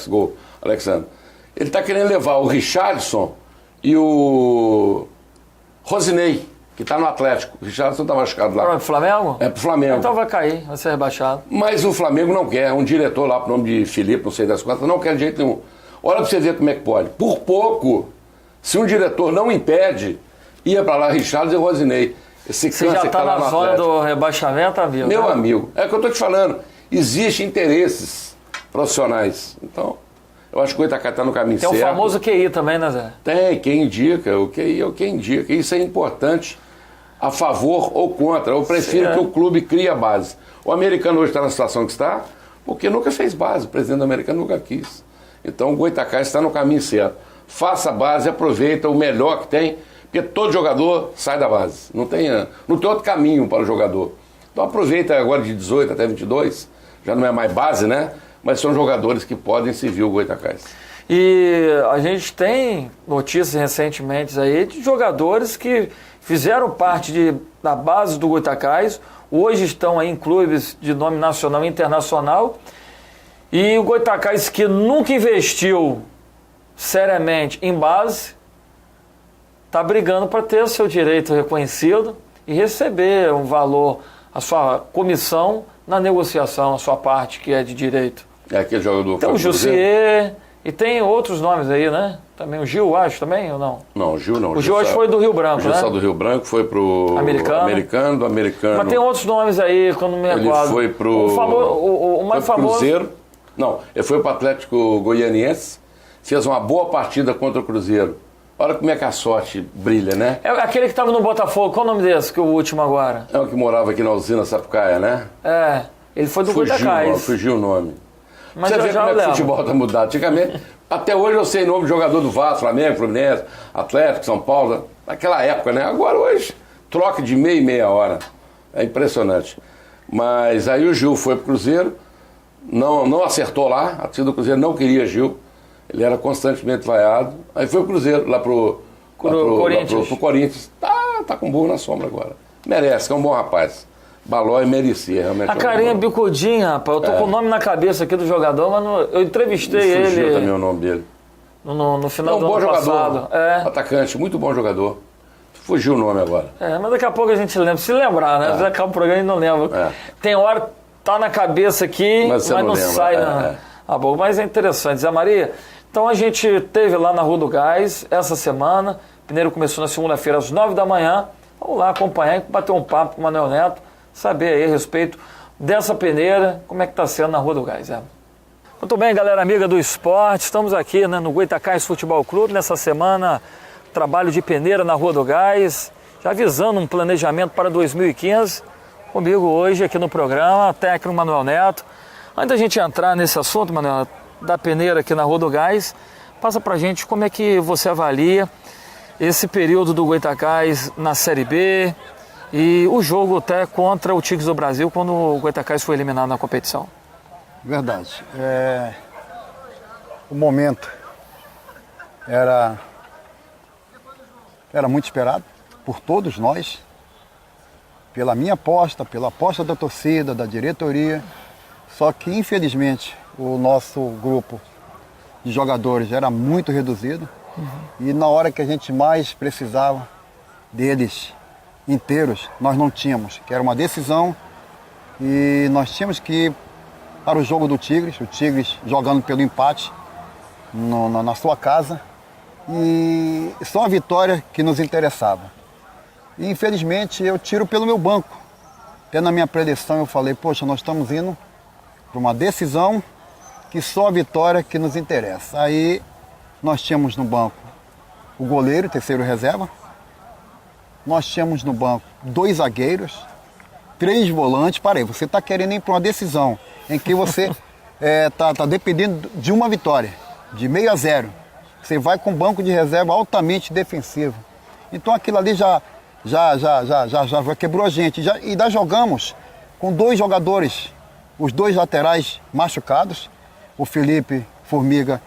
B: Gol, Alexandre, ele está querendo levar o Richarlison e o Rosinei, que está no Atlético. O Richarlison está machucado lá.
A: Para o Flamengo?
B: É para o Flamengo.
A: Então vai cair, vai ser rebaixado.
B: Mas o Flamengo não quer. Um diretor lá, pro nome de Felipe, não sei das quantas, não quer de jeito nenhum. Olha para você ver como é que pode. Por pouco, se um diretor não impede, ia para lá Richarlison e Rosinei.
A: Você já está na zona do rebaixamento, amigo?
B: Meu amigo, é o que eu estou te falando. Existem interesses profissionais. Então, eu acho que o Goytacás está no caminho certo.
A: Tem o famoso QI também, né, Zé?
B: Tem, quem indica. O QI é o que indica. Isso é importante, a favor ou contra. Eu prefiro que o clube crie a base. O americano hoje está na situação que está, porque nunca fez base. O presidente americano nunca quis. Então o Goytacás está no caminho certo. Faça a base, aproveita o melhor que tem, porque todo jogador sai da base. Não tem outro caminho para o jogador. Então aproveita agora de 18 até 22, já não é mais base, né? Mas são jogadores que podem servir o Goytacás.
A: E a gente tem notícias recentemente aí de jogadores que fizeram parte da base do Goytacás, hoje estão aí em clubes de nome nacional e internacional, e o Goytacás, que nunca investiu seriamente em base, está brigando para ter o seu direito reconhecido e receber um valor, a sua comissão na negociação, a sua parte, que é de direito?
B: É aquele jogador.
A: Tem o Jussier e tem outros nomes aí, né? Também o Gil, acho, também, ou não?
B: Não, o Gil não.
A: O Gil acho que foi do Rio Branco,
B: o Gil
A: né?
B: saiu do Rio Branco, foi pro Americano, do Americano.
A: Mas tem outros nomes aí, quando me
B: Ele
A: recordo.
B: foi pro...
A: O mais
B: foi pro
A: famoso...
B: Cruzeiro. Não, ele foi pro Atlético Goianiense, fez uma boa partida contra o Cruzeiro. Olha como é que a sorte brilha, né?
A: É aquele que estava no Botafogo, qual o nome desse, que é o último agora?
B: É o que morava aqui na usina Sapucaia, né?
A: É, ele foi do
B: Fugiu
A: Goitacás.
B: o nome.
A: Mas
B: Você
A: já
B: vê
A: já
B: como é que o
A: leva.
B: futebol tá mudado. Antigamente, até hoje eu sei nome de jogador do Vasco, Flamengo, Fluminense, Atlético, São Paulo, naquela época, né? Agora hoje, troca de meia e meia hora. É impressionante. Mas aí o Gil foi pro Cruzeiro, não acertou lá, a torcida do Cruzeiro não queria Gil, ele era constantemente vaiado. Aí foi pro Cruzeiro, lá pro Corinthians. Tá com burro na sombra agora. Merece, que é um bom rapaz. Balói merecia, realmente.
A: A carinha bicudinha, rapaz. Eu tô com o nome na cabeça aqui do jogador, mas eu entrevistei
B: Fugiu
A: ele
B: também o nome dele.
A: no final
B: É um
A: do
B: bom
A: ano
B: jogador,
A: passado. É.
B: atacante, muito bom jogador. Fugiu o nome agora.
A: Mas daqui a pouco a gente lembra. Se lembrar, né? Já acaba o programa e não lembra.
B: É.
A: Tem hora tá na cabeça aqui, mas
B: você não lembra.
A: sai na boca. Mas é interessante. Zé Maria, então a gente teve lá na Rua do Gás essa semana. O Peneiro começou na segunda-feira às 9 da manhã. Vamos lá acompanhar e bater um papo com o Manuel Neto, saber aí a respeito dessa peneira, como é que está sendo na Rua do Gás. Muito bem, galera amiga do esporte, estamos aqui, né, no Goitacás Futebol Clube, nessa semana, trabalho de peneira na Rua do Gás, já visando um planejamento para 2015, comigo hoje aqui no programa, técnico Manuel Neto. Antes da gente entrar nesse assunto, Manuel, da peneira aqui na Rua do Gás, passa pra gente como é que você avalia esse período do Goitacás na Série B e o jogo até contra o Tigres do Brasil quando o Goitacás foi eliminado na competição.
F: Verdade. O momento era muito esperado por todos nós, pela minha aposta, pela aposta da torcida, da diretoria, só que infelizmente o nosso grupo de jogadores era muito reduzido. E na hora que a gente mais precisava deles inteiros, nós não tínhamos, que era uma decisão, e nós tínhamos que ir para o jogo do Tigres, o Tigres jogando pelo empate na sua casa, e só a vitória que nos interessava. E infelizmente eu tiro pelo meu banco. Até na minha predição eu falei, poxa, nós estamos indo para uma decisão que só a vitória que nos interessa. Aí nós tínhamos no banco o goleiro, terceiro reserva. Nós tínhamos no banco 2 zagueiros, 3 volantes. Parei, você está querendo ir para uma decisão em que você tá dependendo de uma vitória, de 0-0. Você vai com um banco de reserva altamente defensivo. Então aquilo ali já quebrou a gente. E ainda jogamos com 2 jogadores, os 2 laterais machucados, o Felipe Formiga.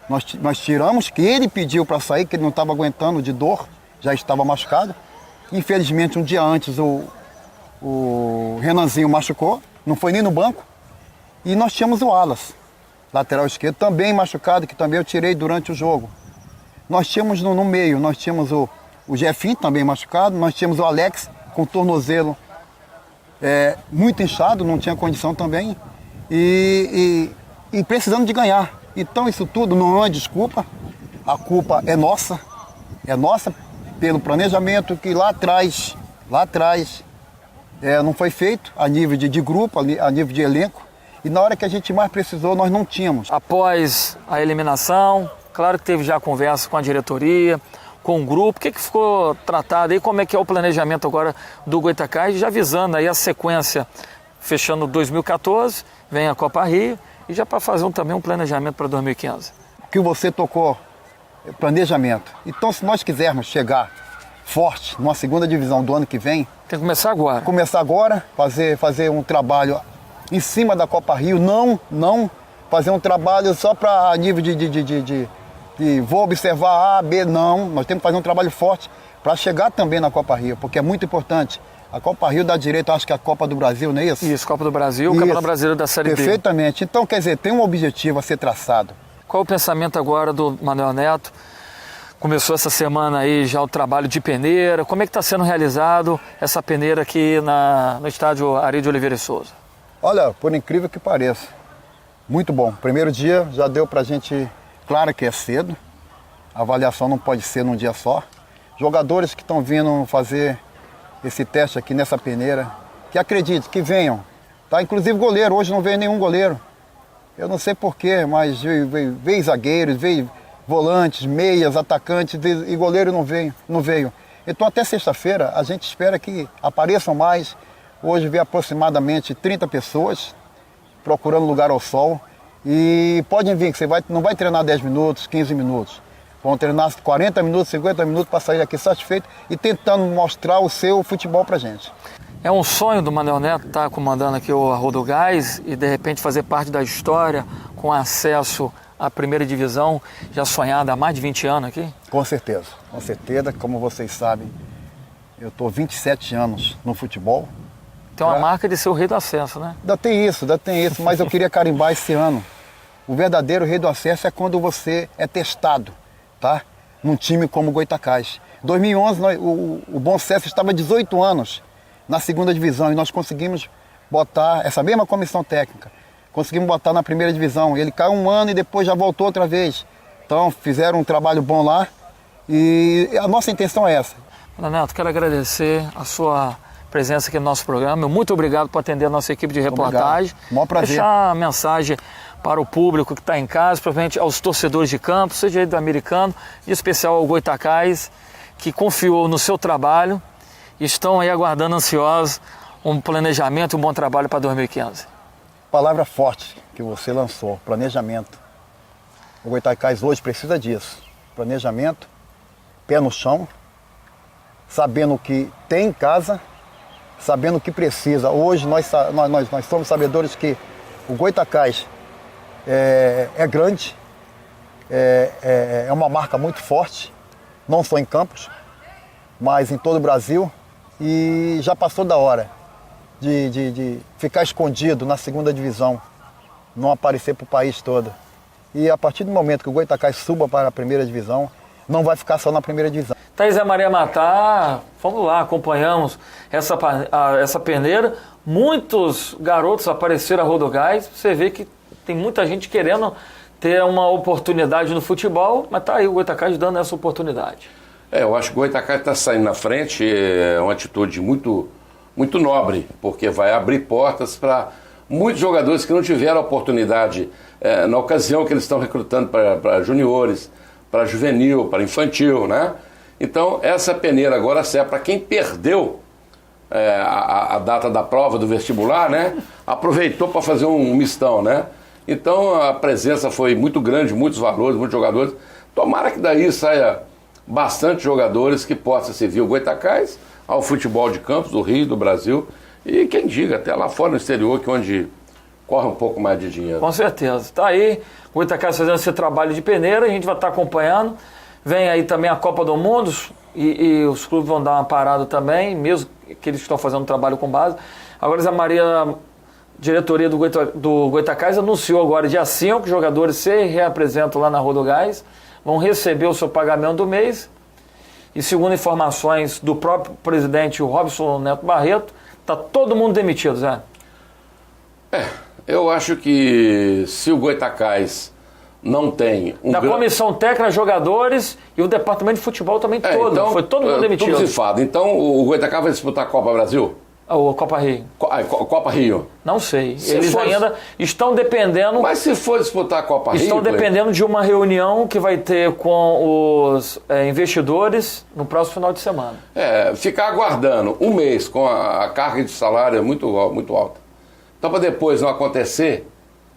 F: Nós tiramos, que ele pediu para sair, que ele não estava aguentando de dor, já estava machucado. Infelizmente, um dia antes, o Renanzinho machucou, não foi nem no banco. E nós tínhamos o Alas, lateral esquerdo, também machucado, que também eu tirei durante o jogo. Nós tínhamos no meio, nós tínhamos o Jefinho, também machucado, nós tínhamos o Alex, com o tornozelo muito inchado, não tinha condição também, e precisando de ganhar. Então isso tudo não é desculpa, a culpa é nossa pelo planejamento que lá atrás não foi feito a nível de grupo, a nível de elenco, e na hora que a gente mais precisou nós não tínhamos.
A: Após a eliminação, claro que teve já conversa com a diretoria, com o grupo, o que ficou tratado aí, como é que é o planejamento agora do Goitacás, já visando aí a sequência, fechando 2014, vem a Copa Rio, e já para fazer também um planejamento para 2015.
F: O que você tocou, planejamento. Então, se nós quisermos chegar forte numa segunda divisão do ano que vem...
A: Tem que começar agora.
F: Começar agora, fazer um trabalho em cima da Copa Rio, não fazer um trabalho só para nível de vou observar A, B, não. Nós temos que fazer um trabalho forte para chegar também na Copa Rio, porque é muito importante. A Copa Rio dá direito, acho que a Copa do Brasil, não é isso?
A: Isso, Copa do Brasil, o Campeonato Brasileiro da Série B.
F: Perfeitamente. Então, quer dizer, tem um objetivo a ser traçado.
A: Qual o pensamento agora do Manuel Neto? Começou essa semana aí já o trabalho de peneira. Como é que está sendo realizado essa peneira aqui no estádio Ari de Oliveira e Souza?
F: Olha, por incrível que pareça, muito bom. Primeiro dia já deu pra gente, claro que é cedo, a avaliação não pode ser num dia só. Jogadores que estão vindo fazer esse teste aqui nessa peneira, que acreditem, que venham. Tá? Inclusive goleiro, hoje não veio nenhum goleiro. Eu não sei porquê, mas veio zagueiros, veio volantes, meias, atacantes, e goleiro não veio. Então até sexta-feira a gente espera que apareçam mais. Hoje veio aproximadamente 30 pessoas procurando lugar ao sol. E podem vir, que você não vai treinar 10 minutos, 15 minutos. Vão treinar 40 minutos, 50 minutos para sair daqui satisfeito e tentando mostrar o seu futebol pra gente.
A: É um sonho do Manuel Neto estar comandando aqui o Arroio do Gás e de repente fazer parte da história com acesso à primeira divisão, já sonhada há mais de 20 anos aqui?
F: Com certeza. Como vocês sabem, eu estou 27 anos no futebol.
A: Tem uma marca de ser o rei do acesso, né?
F: Ainda tem isso, mas eu queria carimbar esse ano. O verdadeiro rei do acesso é quando você é testado, tá? Num time como o Goytacás. Em 2011, o Bom Sucesso estava 18 anos na segunda divisão e nós conseguimos botar essa mesma comissão técnica. Conseguimos botar na primeira divisão. Ele caiu um ano e depois já voltou outra vez. Então fizeram um trabalho bom lá e a nossa intenção é essa.
A: Neto, quero agradecer a sua presença aqui no nosso programa. Muito obrigado por atender a nossa equipe de reportagem.
F: Maior prazer.
A: Deixar a mensagem para o público que está em casa, provavelmente aos torcedores de campo, seja aí do Americano, em especial ao Goytacás, que confiou no seu trabalho e estão aí aguardando ansiosos um planejamento e um bom trabalho para 2015.
F: Palavra forte que você lançou, planejamento. O Goytacás hoje precisa disso. Planejamento, pé no chão, sabendo o que tem em casa, sabendo o que precisa. Hoje nós somos sabedores que o Goytacás é grande, é uma marca muito forte, não só em Campos, mas em todo o Brasil, e já passou da hora de ficar escondido na segunda divisão, não aparecer para o país todo. E a partir do momento que o Goytacás suba para a primeira divisão, não vai ficar só na primeira divisão.
A: Thaís e Maria Matar, vamos lá, acompanhamos essa peneira. Muitos garotos apareceram a Arroio do Gás. Você vê que tem muita gente querendo ter uma oportunidade no futebol, mas tá aí o Goytacás dando essa oportunidade.
B: Eu acho que o Goytacás está saindo na frente, é uma atitude muito, muito nobre, porque vai abrir portas para muitos jogadores que não tiveram oportunidade na ocasião que eles estão recrutando para juniores, para juvenil, para infantil, né? Então, essa peneira agora serve para quem perdeu a data da prova do vestibular, né? Aproveitou para fazer um mistão, né? Então, a presença foi muito grande, muitos valores, muitos jogadores. Tomara que daí saia bastante jogadores que possam servir o Goytacás ao futebol de Campos, do Rio, do Brasil. E quem diga, até lá fora no exterior, que é onde corre um pouco mais de dinheiro.
A: Com certeza. Está aí o Goytacás fazendo esse trabalho de peneira, a gente vai estar acompanhando. Vem aí também a Copa do Mundo e os clubes vão dar uma parada também, mesmo que eles estão fazendo um trabalho com base. Agora a Maria, diretoria do Goytacás, anunciou agora dia 5 que os jogadores se reapresentam lá na Arroio do Gás, vão receber o seu pagamento do mês. E segundo informações do próprio presidente, o Robson Neto Barreto, está todo mundo demitido, Zé.
B: Eu acho que se o Goytacás não tem
A: da comissão técnica, jogadores e o departamento de futebol também todo. Então, foi todo mundo demitido.
B: Tudo cifado. Então o Goytacás vai disputar a Copa Brasil?
A: A Copa Rio.
B: Copa Rio?
A: Não sei. Eles ainda estão dependendo...
B: Mas se for disputar a Copa Rio...
A: Estão dependendo de uma reunião que vai ter com os investidores no próximo final de semana.
B: Ficar aguardando um mês com a carga de salário é muito, muito alta. Então, para depois não acontecer,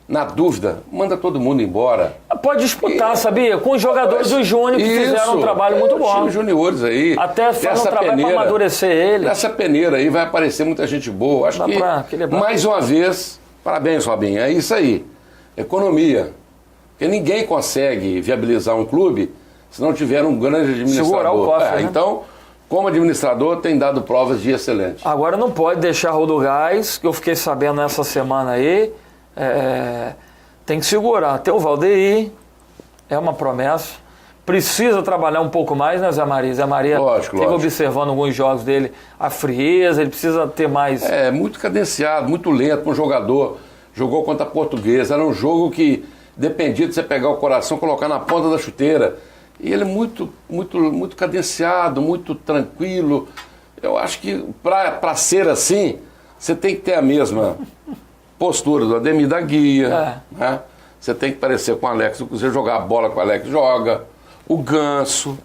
B: na dúvida, manda todo mundo embora.
A: Pode disputar, sabia? Com os jogadores do Júnior que fizeram um trabalho muito bom.
B: Os juniores aí.
A: Até fazem um trabalho para amadurecer ele.
B: Nessa peneira aí vai aparecer muita gente boa. Acho que, mais uma vez, parabéns, Robinho. É isso aí. Economia. Porque ninguém consegue viabilizar um clube se não tiver um grande administrador.
A: Segurar o cofre, né?
B: Então, como administrador, tem dado provas de excelente.
A: Agora não pode deixar Arroio do Gás, que eu fiquei sabendo essa semana aí, tem que segurar. Tem o Valdeir, é uma promessa, precisa trabalhar um pouco mais, né, Zé Maria? Zé Maria fica observando alguns jogos dele, a frieza, ele precisa ter mais...
B: É, muito cadenciado, muito lento para um jogador. Jogou contra a Portuguesa, era um jogo que dependia de você pegar o coração, colocar na ponta da chuteira. E ele é muito cadenciado, muito tranquilo. Eu acho que para ser assim, você tem que ter a mesma postura do Ademir da Guia, né? Você tem que parecer com o Alex, você jogar a bola com o Alex joga, o Ganso,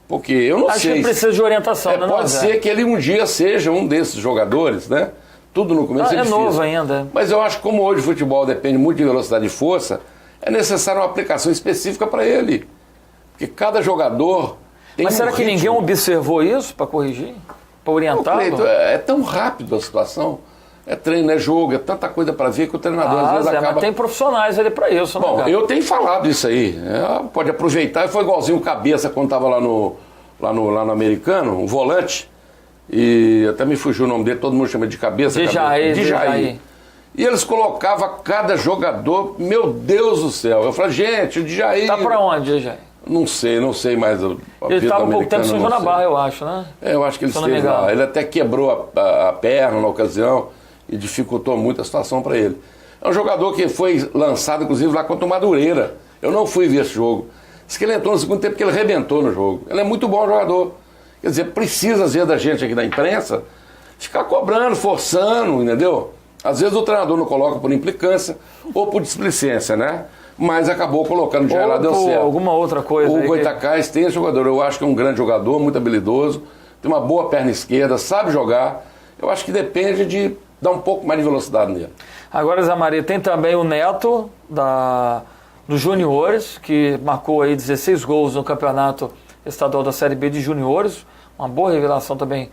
B: porque eu não sei...
A: Acho que precisa de orientação, né?
B: Pode ser que ele um dia seja um desses jogadores, né? Tudo no começo é difícil.
A: Novo ainda.
B: Mas eu acho que como hoje o futebol depende muito de velocidade e força, é necessário uma aplicação específica para ele. Porque cada jogador tem
A: Mas será que ninguém observou isso para corrigir? Para orientar?
B: É tão rápido a situação. É treino, é jogo, é tanta coisa para ver que o treinador às vezes acaba...
A: Mas tem profissionais ali para isso.
B: Bom, eu tenho falado isso aí. Pode aproveitar. Foi igualzinho o Cabeça quando estava lá no Americano, um volante. E até me fugiu o nome dele, todo mundo chama de Cabeça.
A: De Jair.
B: E eles colocavam cada jogador, meu Deus do céu. Eu falei, gente, o Djair...
A: Tá pra onde, Djair?
B: Não sei mais.
A: Ele estava um pouco tempo sem na Barra, eu acho, né?
B: Eu acho que ele esteve lá. Ele até quebrou a perna na ocasião e dificultou muito a situação para ele. É um jogador que foi lançado, inclusive, lá contra o Madureira. Eu não fui ver esse jogo. Diz que ele entrou no segundo tempo porque ele arrebentou no jogo. Ele é muito bom jogador. Quer dizer, precisa, às vezes, da gente aqui da imprensa ficar cobrando, forçando, entendeu? Às vezes o treinador não coloca por implicância ou por displicência, né? Mas acabou colocando, já lá deu certo.
A: Alguma outra coisa.
B: O Goitacás tem esse jogador, eu acho que é um grande jogador, muito habilidoso, tem uma boa perna esquerda, sabe jogar. Eu acho que depende de dar um pouco mais de velocidade nele.
A: Agora, Zé Maria, tem também o Neto dos Juniores, que marcou aí 16 gols no campeonato estadual da Série B de Juniores. Uma boa revelação também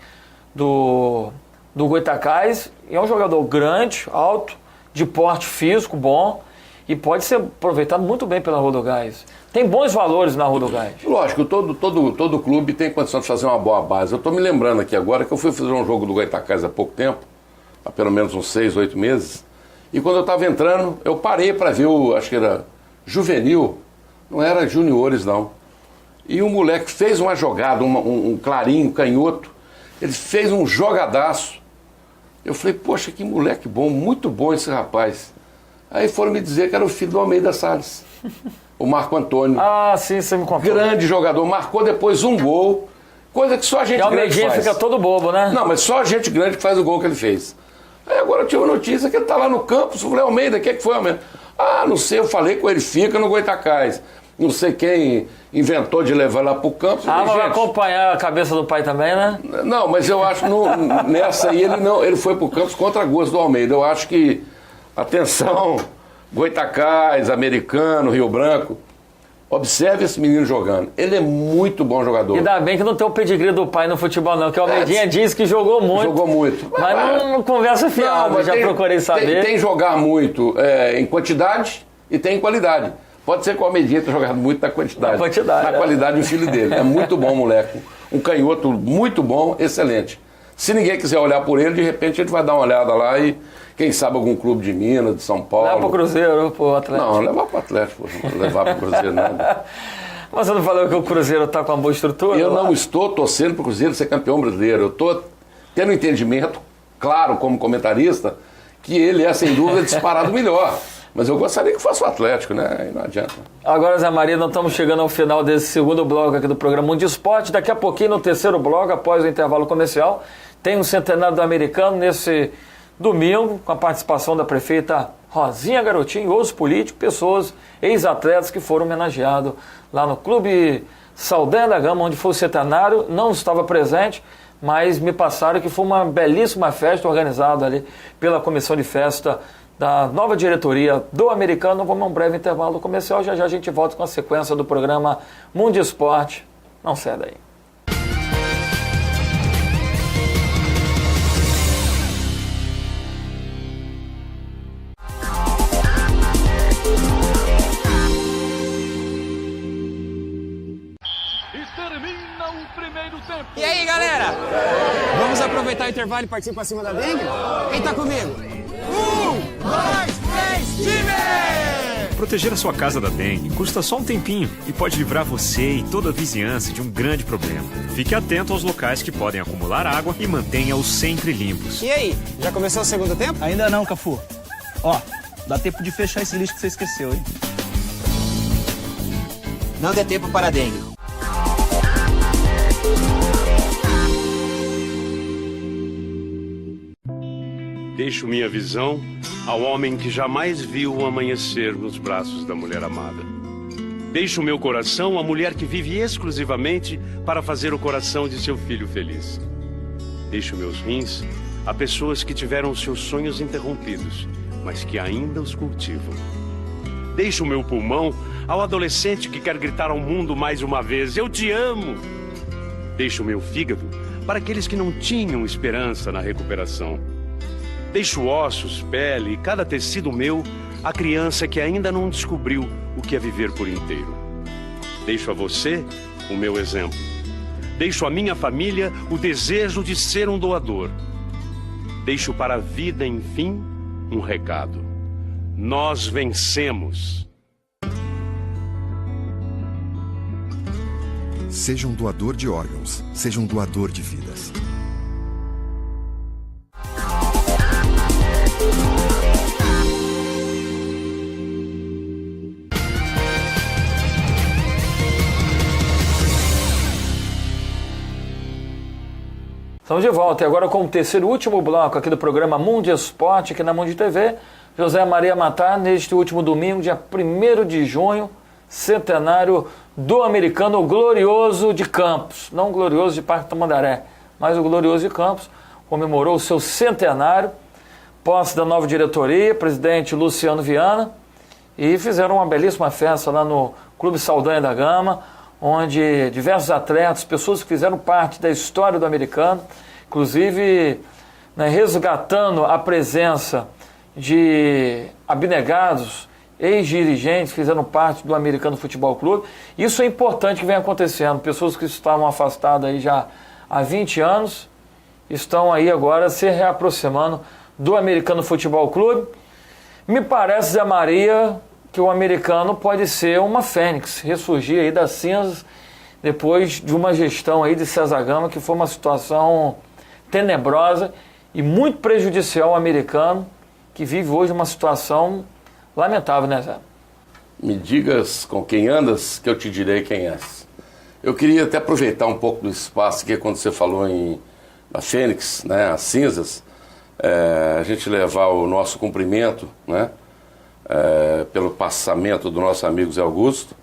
A: do Goitacás. E é um jogador grande, alto, de porte físico bom e pode ser aproveitado muito bem pela Rodogás. Tem bons valores na Rodogás.
B: Lógico, todo clube tem condição de fazer uma boa base. Eu estou me lembrando aqui agora que eu fui fazer um jogo do Goitacás há pouco tempo, há pelo menos uns 6, 8 meses, e quando eu estava entrando, eu parei para ver acho que era juvenil, não era juniores não. E o moleque fez uma jogada, um clarinho, canhoto, ele fez um jogadaço. Eu falei, poxa, que moleque bom, muito bom esse rapaz. Aí foram me dizer que era o filho do Almeida Salles, o Marco Antônio.
A: Ah, sim, você me contou.
B: Grande jogador, marcou depois um gol, coisa que só a gente grande faz.
A: Fica todo bobo, né?
B: Não, mas só a gente grande que faz o gol que ele fez. Aí agora eu tive uma notícia que ele tá lá no campo, eu falei, Almeida, o que foi, Almeida? Ah, não sei, eu falei com ele, fica no Goitacás. Não sei quem inventou de levar lá pro campo.
A: Mas vai acompanhar a cabeça do pai também, né?
B: Não, mas eu acho que nessa aí ele foi pro Campos contra a gosto do Almeida. Eu acho que, atenção, Goitacás, Americano, Rio Branco, observe esse menino jogando. Ele é muito bom jogador.
A: Ainda bem que não tem o pedigree do pai no futebol, não, que o Almeidinha disse que jogou muito.
B: Jogou muito.
A: Mas não conversa fiada, eu já procurei saber.
B: Tem jogar muito em quantidade e tem em qualidade. Pode ser que o Almeidinha tenha jogado muito na quantidade. Na qualidade, o filho dele. É muito bom, moleque. Um canhoto muito bom, excelente. Se ninguém quiser olhar por ele, de repente a gente vai dar uma olhada lá e, quem sabe, algum clube de Minas, de São Paulo.
A: Levar pro Cruzeiro, pro Atlético.
B: Não, levar pro Atlético, levar pro Cruzeiro não.
A: Mas você não falou que o Cruzeiro tá com uma boa estrutura?
B: Eu não estou torcendo pro Cruzeiro ser campeão brasileiro. Eu estou tendo entendimento, claro, como comentarista, que ele é, sem dúvida, disparado melhor. Mas eu gostaria que fosse o Atlético, né? Aí não adianta.
A: Agora, Zé Maria, nós estamos chegando ao final desse segundo bloco aqui do programa Mundo Esporte. Daqui a pouquinho, no terceiro bloco, após o intervalo comercial, tem um centenário do Americano nesse domingo, com a participação da prefeita Rosinha Garotinho e outros políticos, pessoas, ex-atletas que foram homenageados lá no Clube Saldanha da Gama, onde foi o centenário. Não estava presente, mas me passaram que foi uma belíssima festa organizada ali pela comissão de festa da nova diretoria do Americano. Vamos a um breve intervalo comercial, já a gente volta com a sequência do programa Mundo Esporte. Não sai daí.
G: E aí, galera? Vamos aproveitar o intervalo e partir pra cima da dengue? Quem tá comigo? 1, 2, 3, time!
H: Proteger a sua casa da dengue custa só um tempinho e pode livrar você e toda a vizinhança de um grande problema. Fique atento aos locais que podem acumular água e mantenha-os sempre limpos.
G: E aí, já começou o segundo tempo?
I: Ainda não, Cafu. Ó, dá tempo de fechar esse lixo que você esqueceu, hein?
J: Não dê tempo para a dengue.
K: Deixo minha visão ao homem que jamais viu o amanhecer nos braços da mulher amada. Deixo meu coração à mulher que vive exclusivamente para fazer o coração de seu filho feliz. Deixo meus rins a pessoas que tiveram seus sonhos interrompidos, mas que ainda os cultivam. Deixo meu pulmão ao adolescente que quer gritar ao mundo mais uma vez: eu te amo! Deixo meu fígado para aqueles que não tinham esperança na recuperação. Deixo ossos, pele e cada tecido meu à criança que ainda não descobriu o que é viver por inteiro. Deixo a você o meu exemplo. Deixo à minha família o desejo de ser um doador. Deixo para a vida, enfim, um recado. Nós vencemos.
L: Seja um doador de órgãos, seja um doador de vidas.
A: Estamos de volta e agora com o terceiro e último bloco aqui do programa Mundo Esporte, aqui na Mundo TV. José Maria Matar, neste último domingo, dia 1º de junho, centenário do americano glorioso de Campos. Não o glorioso de Parque Tamandaré, mas o glorioso de Campos. Comemorou o seu centenário, posse da nova diretoria, presidente Luciano Viana, e fizeram uma belíssima festa lá no Clube Saldanha da Gama, onde diversos atletas, pessoas que fizeram parte da história do americano, inclusive, né, resgatando a presença de abnegados, ex-dirigentes que fizeram parte do Americano Futebol Clube. Isso é importante que vem acontecendo. Pessoas que estavam afastadas aí já há 20 anos estão aí agora se reaproximando do Americano Futebol Clube. Me parece, Zé Maria, que o americano pode ser uma fênix, ressurgir aí das cinzas depois de uma gestão aí de César Gama, que foi uma situação tenebrosa e muito prejudicial ao americano, que vive hoje uma situação lamentável, né, Zé?
B: Me digas com quem andas, que eu te direi quem és. Eu queria até aproveitar um pouco do espaço que quando você falou na Fênix, né, as cinzas, a gente levar o nosso cumprimento, né, pelo passamento do nosso amigo Zé Augusto.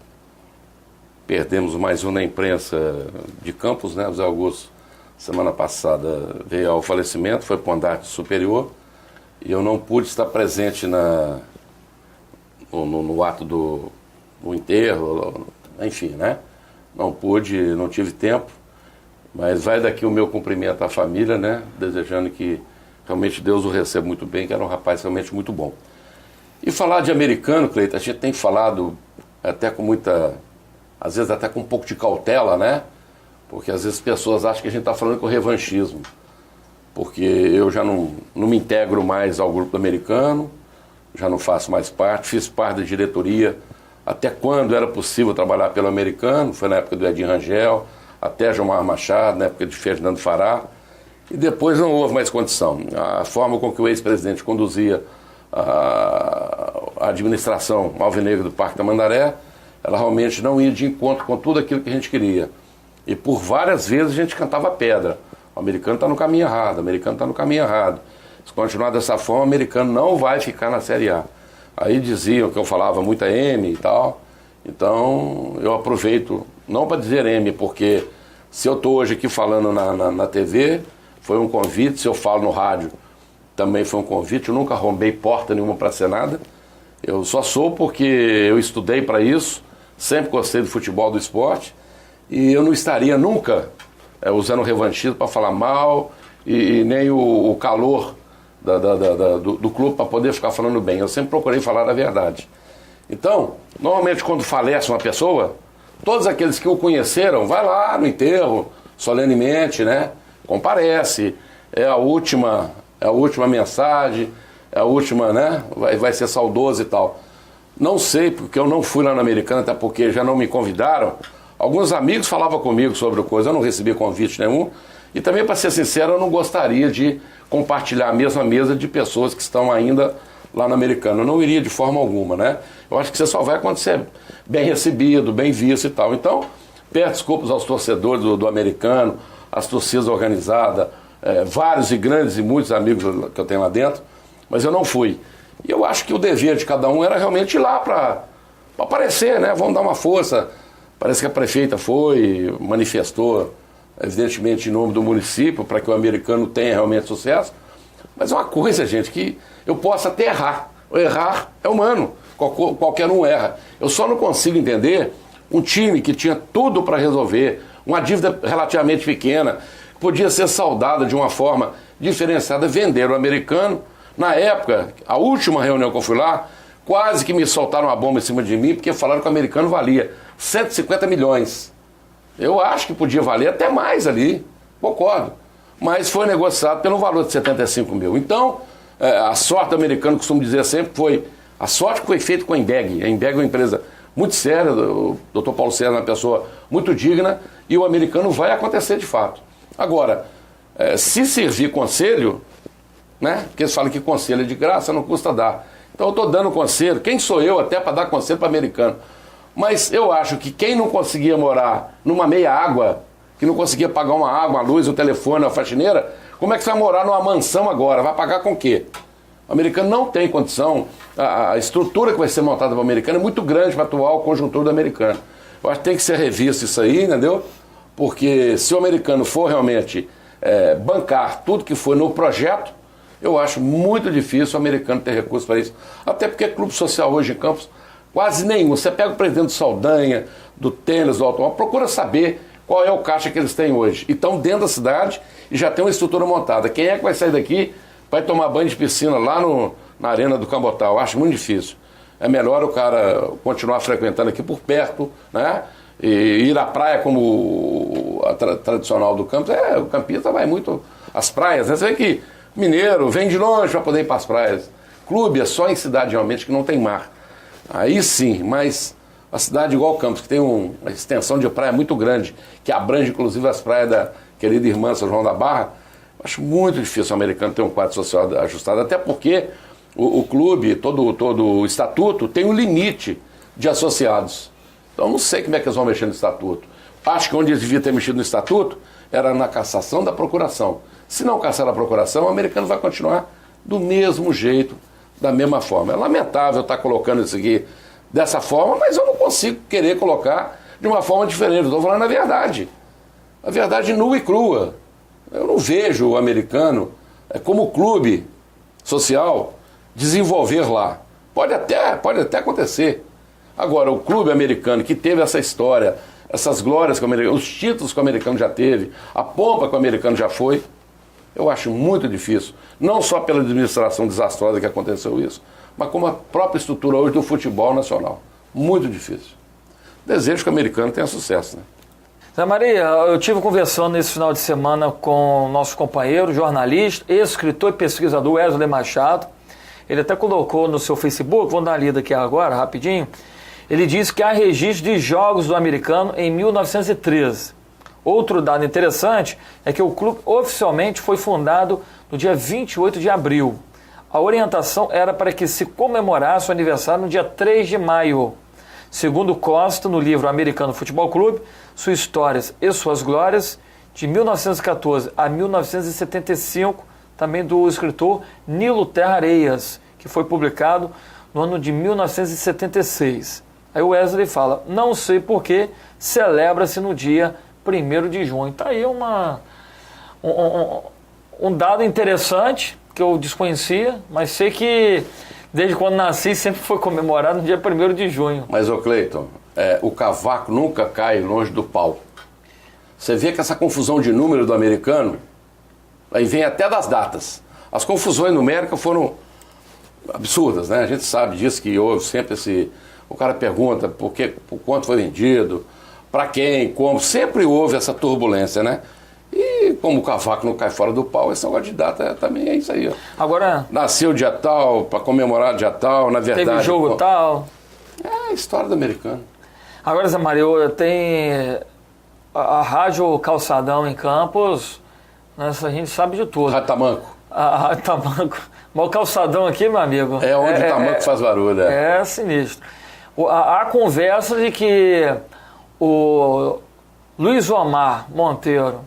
B: Perdemos mais um na imprensa de Campos, né? O Zé Augusto, semana passada, veio ao falecimento, foi para o andar superior, e eu não pude estar presente no ato do enterro, enfim, né? Não pude, não tive tempo, mas vai daqui o meu cumprimento à família, né? Desejando que realmente Deus o receba muito bem, que era um rapaz realmente muito bom. E falar de americano, Cleiton, a gente tem falado até com muita, às vezes até com um pouco de cautela, né? Porque às vezes pessoas acham que a gente está falando com revanchismo. Porque eu já não me integro mais ao grupo americano, já não faço mais parte, fiz parte da diretoria até quando era possível trabalhar pelo americano, foi na época do Edinho Rangel, até Gilmar Machado, na época de Ferdinando Fará, e depois não houve mais condição. A forma com que o ex-presidente conduzia a administração alvinegra do Parque Tamandaré, ela realmente não ia de encontro com tudo aquilo que a gente queria. E por várias vezes a gente cantava pedra. O americano está no caminho errado, o americano está no caminho errado. Se continuar dessa forma, o americano não vai ficar na Série A. Aí diziam que eu falava muita M e tal. Então eu aproveito, não para dizer M, porque se eu estou hoje aqui falando na TV, foi um convite, se eu falo no rádio, também foi um convite. Eu nunca arrombei porta nenhuma para ser nada. Eu só sou porque eu estudei para isso, sempre gostei do futebol, do esporte, e eu não estaria nunca usando o revanchismo para falar mal e nem o calor do clube para poder ficar falando bem. Eu sempre procurei falar a verdade. Então, normalmente quando falece uma pessoa, todos aqueles que o conheceram, vai lá no enterro, solenemente, né? Comparece, é a última mensagem, é a última, né? Vai ser saudoso e tal. Não sei, porque eu não fui lá na Americana, até porque já não me convidaram. Alguns amigos falavam comigo sobre a coisa, eu não recebi convite nenhum. E também, para ser sincero, eu não gostaria de compartilhar a mesma mesa de pessoas que estão ainda lá na Americana. Eu não iria de forma alguma, né? Eu acho que você só vai acontecer bem recebido, bem visto e tal. Então, peço desculpas aos torcedores do Americano, às torcidas organizadas, vários e grandes e muitos amigos que eu tenho lá dentro, mas eu não fui. E eu acho que o dever de cada um era realmente ir lá para aparecer, né? Vamos dar uma força. Parece que a prefeita foi, manifestou, evidentemente, em nome do município, para que o Americano tenha realmente sucesso. Mas é uma coisa, gente, que eu posso até errar. Errar é humano, qualquer um erra. Eu só não consigo entender um time que tinha tudo para resolver, uma dívida relativamente pequena, podia ser saldada de uma forma diferenciada, vender o Americano. Na época, a última reunião que eu fui lá, quase que me soltaram uma bomba em cima de mim, porque falaram que o Americano valia 150 milhões. Eu acho que podia valer até mais ali, concordo. Mas foi negociado pelo valor de 75 mil. Então, a sorte do Americano, costumo dizer sempre, foi a sorte que foi feita com a Embeg. A Embeg é uma empresa muito séria, o Dr. Paulo César é uma pessoa muito digna, e o Americano vai acontecer de fato. Agora, se servir conselho, né? Porque eles falam que conselho é de graça, não custa dar. Então eu estou dando conselho, quem sou eu até para dar conselho para o Americano? Mas eu acho que quem não conseguia morar numa meia água, que não conseguia pagar uma água, uma luz, um telefone, uma faxineira, como é que você vai morar numa mansão agora? Vai pagar com o quê? O Americano não tem condição, a estrutura que vai ser montada para o Americano é muito grande para a atual conjuntura do Americano. Eu acho que tem que ser revisto isso aí, entendeu? Porque se o Americano for realmente bancar tudo que foi no projeto, eu acho muito difícil o Americano ter recursos para isso. Até porque clube social hoje em Campos, quase nenhum. Você pega o presidente do Saldanha, do tênis, do automóvel, procura saber qual é o caixa que eles têm hoje. E estão dentro da cidade e já tem uma estrutura montada. Quem é que vai sair daqui, vai tomar banho de piscina lá na Arena do Cambotal? Eu acho muito difícil. É melhor o cara continuar frequentando aqui por perto, né? E ir à praia como a tradicional do Campos. O campista vai muito às praias, né? Você vê que mineiro vem de longe para poder ir para as praias. Clube é só em cidade realmente que não tem mar. Aí sim, mas a cidade igual Campos, que tem uma extensão de praia muito grande, que abrange inclusive as praias da querida irmã São João da Barra, acho muito difícil o Americano ter um quadro social ajustado, até porque o clube, todo o estatuto, tem um limite de associados. Então não sei como é que eles vão mexer no estatuto. Acho que onde eles deviam ter mexido no estatuto era na cassação da procuração. Se não caçar a procuração, o Americano vai continuar do mesmo jeito, da mesma forma. É lamentável estar colocando isso aqui dessa forma, mas eu não consigo querer colocar de uma forma diferente. Estou falando a verdade nua e crua. Eu não vejo o Americano como clube social desenvolver lá. Pode até acontecer. Agora, o clube americano que teve essa história, essas glórias que o Americano, os títulos que o Americano já teve, a pompa que o Americano já foi, eu acho muito difícil, não só pela administração desastrosa que aconteceu isso, mas como a própria estrutura hoje do futebol nacional. Muito difícil. Desejo que o Americano tenha sucesso, né?
A: Zé Maria, eu estive conversando nesse final de semana com o nosso companheiro, jornalista, escritor e pesquisador Wesley Machado. Ele até colocou no seu Facebook, vamos dar uma lida aqui agora, rapidinho. Ele disse que há registro de jogos do Americano em 1913. Outro dado interessante é que o clube oficialmente foi fundado no dia 28 de abril. A orientação era para que se comemorasse o aniversário no dia 3 de maio. Segundo Costa, no livro Americano Futebol Clube, Suas Histórias e Suas Glórias, de 1914 a 1975, também do escritor Nilo Terra Areias, que foi publicado no ano de 1976. Aí o Wesley fala, não sei por que celebra-se no dia 1º de junho. Está aí um dado interessante que eu desconhecia, mas sei que desde quando nasci sempre foi comemorado no dia 1º de junho.
B: Mas, ô Cleiton, o cavaco nunca cai longe do pau. Você vê que essa confusão de número do Americano, aí vem até das datas. As confusões numéricas foram absurdas, né? A gente sabe disso, que houve sempre esse... O cara pergunta por quanto foi vendido, para quem, como. Sempre houve essa turbulência, né? E como o cavaco não cai fora do pau, esse negócio de data também é isso aí, ó.
A: Agora...
B: Nasceu dia tal, para comemorar dia tal, na verdade...
A: Teve jogo tal...
B: a história do americano.
A: Agora, Zé Maria, tem a Rádio Calçadão em Campos, né, a gente sabe de tudo.
B: Rádio Tamanco.
A: A Rádio Tamanco. Mas o Calçadão aqui, meu amigo...
B: É onde o Tamanco faz barulho.
A: É sinistro. Há conversa de que o Luiz Omar Monteiro,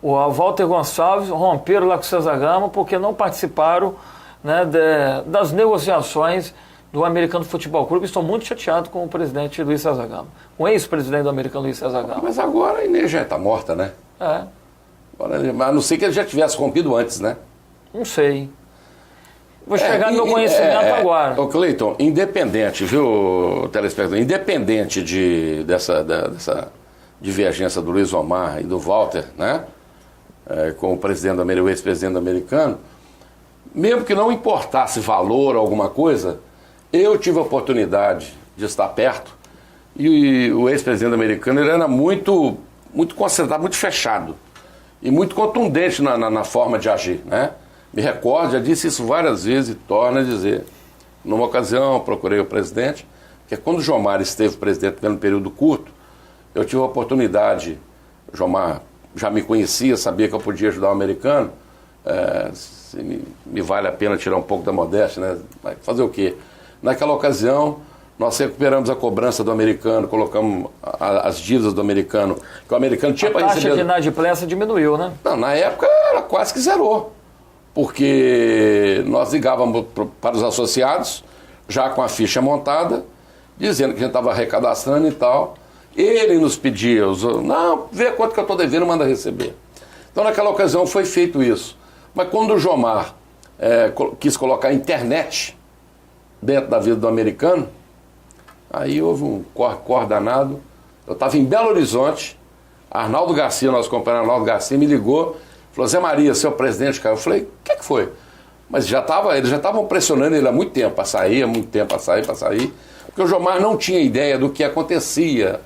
A: o Walter Gonçalves romperam lá com o César Gama porque não participaram, né, das negociações do Americano Futebol Clube. Estou muito chateado com o presidente Luiz César Gama, com o ex-presidente do Americano Luiz César Gama.
B: Mas agora a Inês já está morta, né? Agora, a não ser que ele já tivesse rompido antes, né?
A: Não sei. Vou chegar no meu conhecimento agora.
B: Ô Cleiton, independente, viu, telespectador, independente dessa divergência do Luiz Omar e do Walter, né? Com o ex-presidente americano, mesmo que não importasse valor ou alguma coisa, eu tive a oportunidade de estar perto e o ex-presidente americano ele era muito concentrado, muito fechado e muito contundente na forma de agir, né? Me recordo, já disse isso várias vezes e torno a dizer. Numa ocasião, procurei o presidente, que quando o Jomar esteve presidente pelo período curto, eu tive a oportunidade, o Jomar já me conhecia, sabia que eu podia ajudar o americano, me vale a pena tirar um pouco da modéstia, né? Mas fazer o quê? Naquela ocasião, nós recuperamos a cobrança do americano, colocamos as dívidas do americano, que o americano tinha para receber...
A: A taxa de inadimplência diminuiu, né?
B: Não, na época ela quase que zerou. Porque nós ligávamos para os associados, já com a ficha montada, dizendo que a gente estava recadastrando e tal. Ele nos pedia, não, vê quanto que eu estou devendo, manda receber. Então naquela ocasião foi feito isso. Mas quando o Jomar quis colocar a internet dentro da vida do americano, aí houve um corre danado. Eu estava em Belo Horizonte, Arnaldo Garcia, nosso companheiro Arnaldo Garcia, me ligou, falou, Zé Maria, seu presidente caiu. Eu falei, o que foi? Mas eles já estavam pressionando ele há muito tempo para sair, porque o Jomar não tinha ideia do que acontecia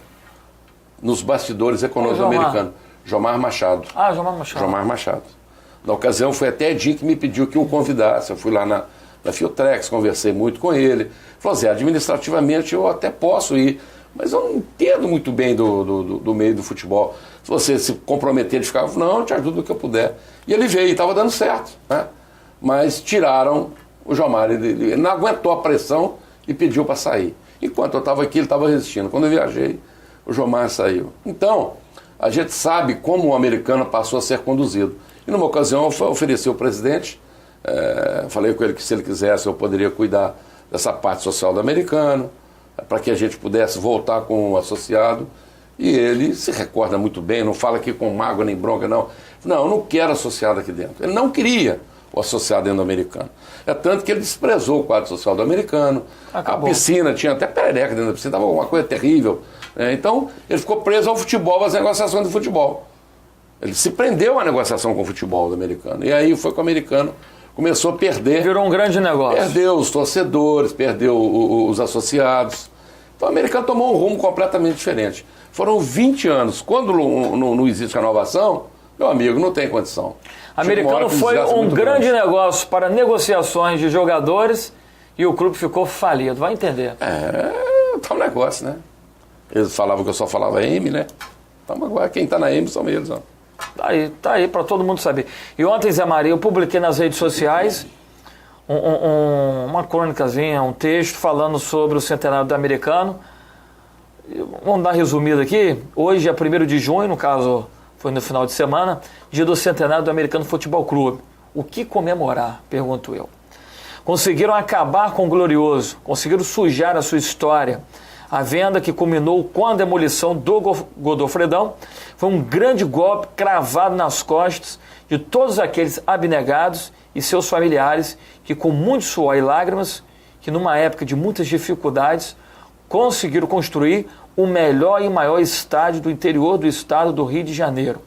B: nos bastidores econômicos americanos. Jomar Machado.
A: Jomar Machado.
B: Jomar Machado. Na ocasião foi até Edinho que me pediu que o convidasse. Eu fui lá na Fiotrex, conversei muito com ele. Falou, Zé, administrativamente eu até posso ir, mas eu não entendo muito bem do meio do futebol. Se você se comprometer de ficar, eu falei, não, eu te ajudo no que eu puder. E ele veio, estava dando certo, né? Mas tiraram o Jomar, ele não aguentou a pressão e pediu para sair. Enquanto eu estava aqui, ele estava resistindo. Quando eu viajei, o Jomar saiu. Então, a gente sabe como o americano passou a ser conduzido. E numa ocasião eu ofereci ao presidente, falei com ele que se ele quisesse eu poderia cuidar dessa parte social do americano, para que a gente pudesse voltar com o associado. E ele se recorda muito bem, não fala aqui com mágoa nem bronca, não. Não, eu não quero associado aqui dentro. Ele não queria o associado dentro do americano. É tanto que ele desprezou o quadro social do americano. Acabou. A piscina, tinha até perereca dentro da piscina, estava uma coisa terrível. Então, ele ficou preso ao futebol, às negociações do futebol. Ele se prendeu à negociação com o futebol do americano. E aí foi que o americano começou a perder.
A: Virou um grande negócio.
B: Perdeu os torcedores, perdeu os associados. Então o americano tomou um rumo completamente diferente. Foram 20 anos. Quando não existe renovação, meu amigo, não tem condição.
A: O americano foi um grande negócio para negociações de jogadores e o clube ficou falido. Vai entender.
B: Tá um negócio, né? Eles falavam que eu só falava M, né? Então agora quem está na M são eles, ó.
A: Tá aí para todo mundo saber. E ontem, Zé Maria, eu publiquei nas redes sociais uma crônicazinha, um texto falando sobre o centenário do americano. Vamos dar uma resumida aqui. Hoje é 1º de junho, no caso foi no final de semana, dia do centenário do Americano Futebol Clube. O que comemorar? Pergunto eu. Conseguiram acabar com o glorioso, conseguiram sujar a sua história. A venda que culminou com a demolição do Godofredão foi um grande golpe cravado nas costas de todos aqueles abnegados e seus familiares que, com muito suor e lágrimas, que numa época de muitas dificuldades, conseguiram construir o melhor e maior estádio do interior do estado do Rio de Janeiro.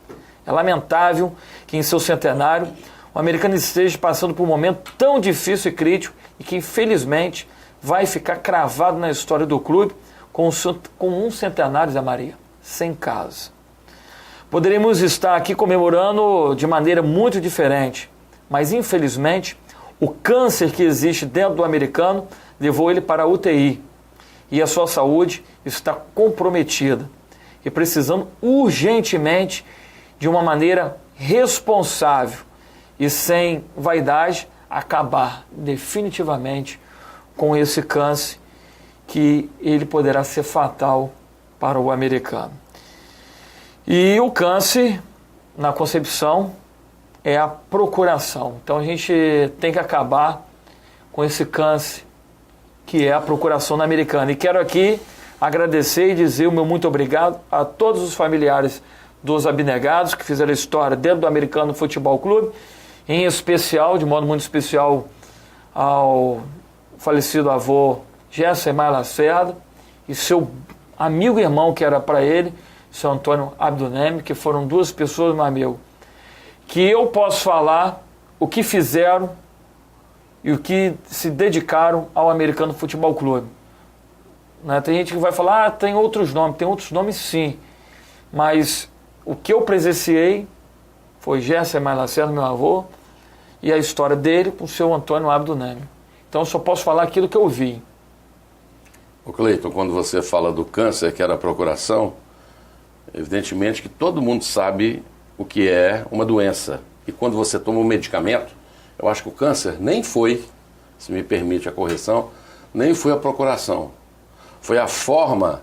A: É lamentável que em seu centenário o americano esteja passando por um momento tão difícil e crítico e que, infelizmente, vai ficar cravado na história do clube com um centenário, Zé Maria, sem casa. Poderíamos estar aqui comemorando de maneira muito diferente, mas, infelizmente, o câncer que existe dentro do americano levou ele para a UTI. e a sua saúde está comprometida e precisando urgentemente de uma maneira responsável e sem vaidade acabar definitivamente com esse câncer que ele poderá ser fatal para o americano. E o câncer na concepção é a procuração. Então a gente tem que acabar com esse câncer que é a procuração na americana. E quero aqui agradecer e dizer o meu muito obrigado a todos os familiares dos abnegados que fizeram a história dentro do Americano Futebol Clube, em especial, de modo muito especial, ao falecido avô Gessemar Lacerda e seu amigo e irmão que era para ele, seu Antônio Abdunemi, que foram duas pessoas, meu amigo, que eu posso falar o que fizeram e o que se dedicaram ao Americano Futebol Clube. Né? Tem gente que vai falar, tem outros nomes sim, mas o que eu presenciei foi Gessemar Lacerda, meu avô, e a história dele com o seu Antônio Abdunemi. Então eu só posso falar aquilo que eu vi.
B: O Cleiton, quando você fala do câncer, que era a procuração, evidentemente que todo mundo sabe o que é uma doença. E quando você toma um medicamento, eu acho que o câncer nem foi, se me permite a correção, nem foi a procuração. Foi a forma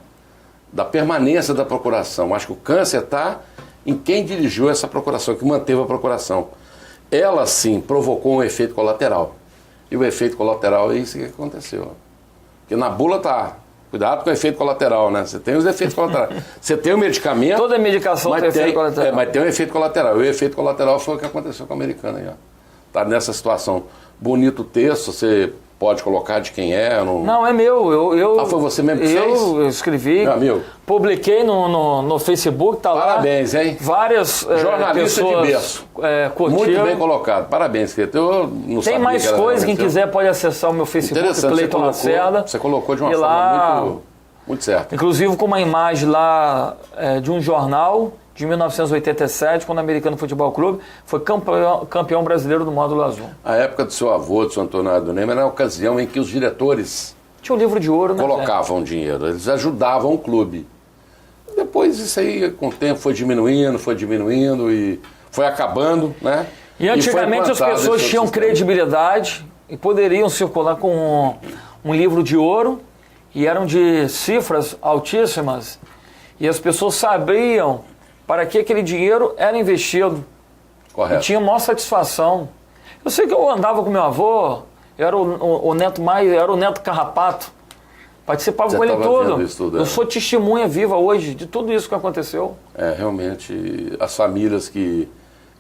B: da permanência da procuração. Eu acho que o câncer está em quem dirigiu essa procuração, que manteve a procuração. Ela, sim, provocou um efeito colateral. E o efeito colateral é isso que aconteceu. Porque na bula tá, cuidado com o efeito colateral, né? Você tem os efeitos colaterais. Você tem o medicamento...
A: Toda medicação tem efeito colateral.
B: Mas tem um efeito colateral. E o efeito colateral foi o que aconteceu com a americana aí, ó. Tá nessa situação. Bonito texto, você pode colocar de quem é?
A: Não, é meu.
B: Foi você mesmo que fez?
A: Eu escrevi,
B: meu amigo.
A: Publiquei no Facebook, tá lá.
B: Parabéns, hein?
A: Várias
B: jornalista
A: pessoas
B: de berço.
A: Curtiram.
B: Muito bem colocado. Parabéns, Cleiton. Eu não
A: Tem mais coisas, quem quiser pode acessar o meu Facebook, Cleiton Lacerda.
B: Você colocou de uma forma muito certa.
A: Inclusive com uma imagem lá de um jornal de 1987, quando o Americano Futebol Clube foi campeão brasileiro do módulo azul.
B: A época do seu avô, do seu Antônio Abdunemi, era a ocasião em que os diretores
A: tinha um livro de ouro, né?
B: Colocavam dinheiro, eles ajudavam o clube. Depois isso aí, com o tempo, foi diminuindo e foi acabando, né?
A: E antigamente as pessoas tinham credibilidade e poderiam circular com um livro de ouro e eram de cifras altíssimas e as pessoas sabiam para que aquele dinheiro era investido.
B: Correto.
A: E tinha maior satisfação. Eu sei que eu andava com meu avô, eu era o neto era o neto carrapato. Participava com ele tudo. Eu sou testemunha viva hoje de tudo isso que aconteceu.
B: Realmente, as famílias que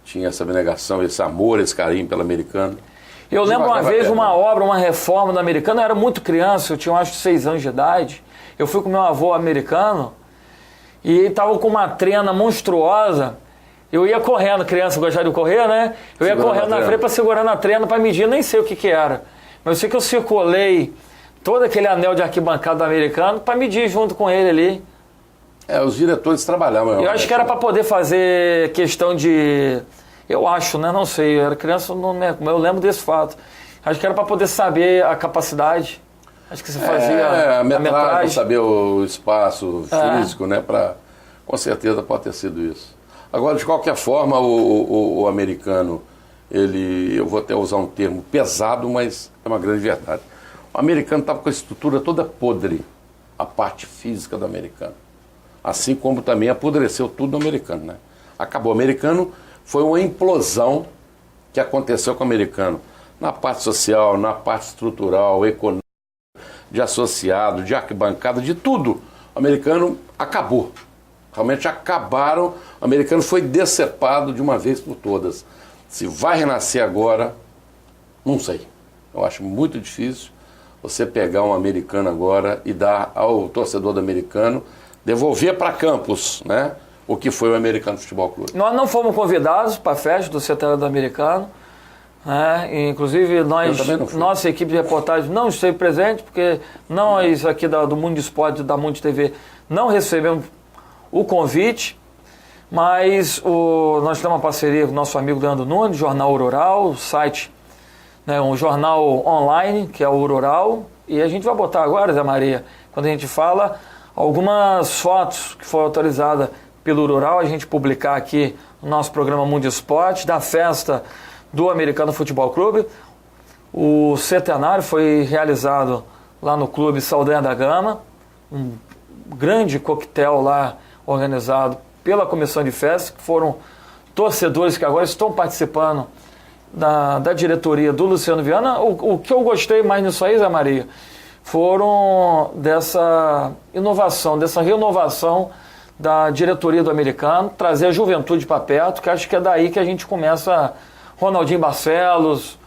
B: tinham essa abnegação, esse amor, esse carinho pelo americano.
A: Eu lembro uma vez uma obra, uma reforma do americano, eu era muito criança, eu tinha acho 6 anos de idade. Eu fui com meu avô americano e ele estava com uma trena monstruosa. Eu ia correndo, criança gostava de correr, né? Eu ia correndo na frente para segurar na trena, para medir, nem sei o que era. Mas eu sei que eu circulei todo aquele anel de arquibancada do americano para medir junto com ele ali.
B: Os diretores trabalhavam.
A: Eu acho que era para poder fazer questão de... Eu acho, né? Não sei, eu era criança, eu lembro desse fato. Acho que era para poder saber a capacidade. Acho que você fazia
B: a metragem, para saber o espaço físico, né? Com certeza pode ter sido isso. Agora, de qualquer forma, o americano, eu vou até usar um termo pesado, mas é uma grande verdade. O americano estava com a estrutura toda podre, a parte física do americano. Assim como também apodreceu tudo no americano, né? Acabou. O americano foi uma implosão que aconteceu com o americano. Na parte social, na parte estrutural, econômica, de associado, de arquibancada, de tudo. O americano acabou. Realmente acabaram. O americano foi decepado de uma vez por todas. Se vai renascer agora, não sei. Eu acho muito difícil você pegar um americano agora e dar ao torcedor do americano, devolver para Campos, né, o que foi o Americano Futebol Clube.
A: Nós não fomos convidados para a festa do centenário do americano. Inclusive, nossa equipe de reportagem não esteve presente, porque nós aqui do Mundo de Esporte, da Mundo TV, não recebemos o convite, mas nós temos uma parceria com o nosso amigo Leandro Nunes, Jornal Rural, site, um jornal online, que é o Rural, e a gente vai botar agora, Zé Maria, quando a gente fala, algumas fotos que foram autorizadas pelo Rural, a gente publicar aqui no nosso programa Mundo Esporte, da festa do Americano Futebol Clube. O centenário foi realizado lá no Clube Saldanha da Gama, um grande coquetel lá organizado pela comissão de festa, que foram torcedores que agora estão participando da diretoria do Luciano Viana. O que eu gostei mais nisso aí, Zé Maria, foram dessa inovação, dessa renovação da diretoria do Americano, trazer a juventude para perto, que acho que é daí que a gente começa. Ronaldinho Barcelos,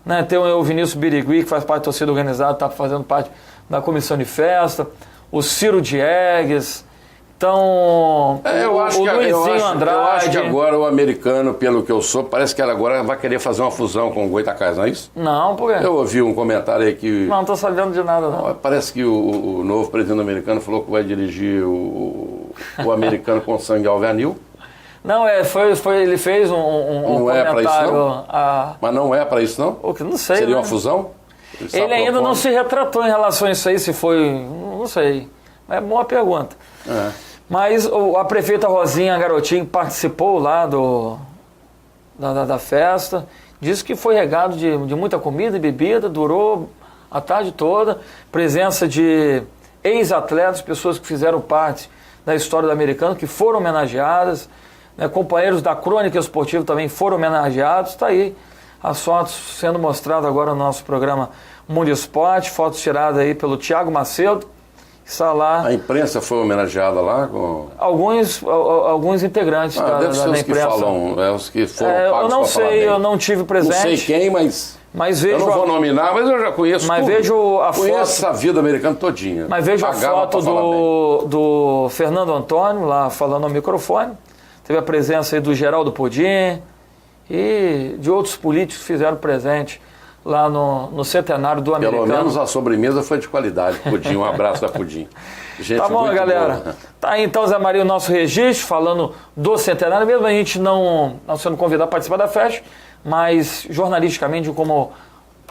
A: né, tem o Vinícius Birigui, que faz parte da torcida organizada, está fazendo parte da comissão de festa, o Ciro Diegues, então
B: eu acho
A: o Luizinho Andrade.
B: Eu acho que agora o Americano, pelo que eu sou, parece que ela agora vai querer fazer uma fusão com o Goitacás, não é isso?
A: Não, por quê?
B: Eu ouvi um comentário aí que...
A: Não estou sabendo de nada, não.
B: Parece que o novo presidente americano falou que vai dirigir o Americano com sangue alvanil.
A: Não, ele fez um
B: não
A: comentário...
B: É para isso, não? Mas não é para isso, não?
A: Não sei.
B: Seria
A: uma
B: fusão?
A: Ele ainda não se retratou em relação a isso aí, se foi... Não sei. É boa pergunta. Mas a prefeita Rosinha Garotinho participou lá da festa, disse que foi regado de muita comida e bebida, durou a tarde toda, presença de ex-atletas, pessoas que fizeram parte da história do Americano, que foram homenageadas, né, companheiros da crônica esportiva também foram homenageados. Está aí as fotos sendo mostradas agora no nosso programa Mundo Esporte, fotos tiradas aí pelo Thiago Macedo, que está lá.
B: A imprensa foi homenageada lá?
A: Alguns integrantes da
B: imprensa.
A: Que
B: falam, os que foram pagos.
A: Eu não sei, eu não tive presente.
B: Não sei quem, mas vejo, eu não vou nominar, mas eu já conheço tudo.
A: Vejo a
B: conheço a vida americana todinha.
A: Mas vejo a foto do Fernando Antônio lá falando ao microfone. Teve a presença aí do Geraldo Pudim e de outros políticos que fizeram presente lá no centenário do Americano.
B: Pelo menos a sobremesa foi de qualidade, Pudim. Um abraço da Pudim. Gente,
A: tá bom, galera. Boa. Tá aí então, Zé Maria, o nosso registro, falando do centenário, mesmo a gente não sendo convidado a participar da festa, mas jornalisticamente, como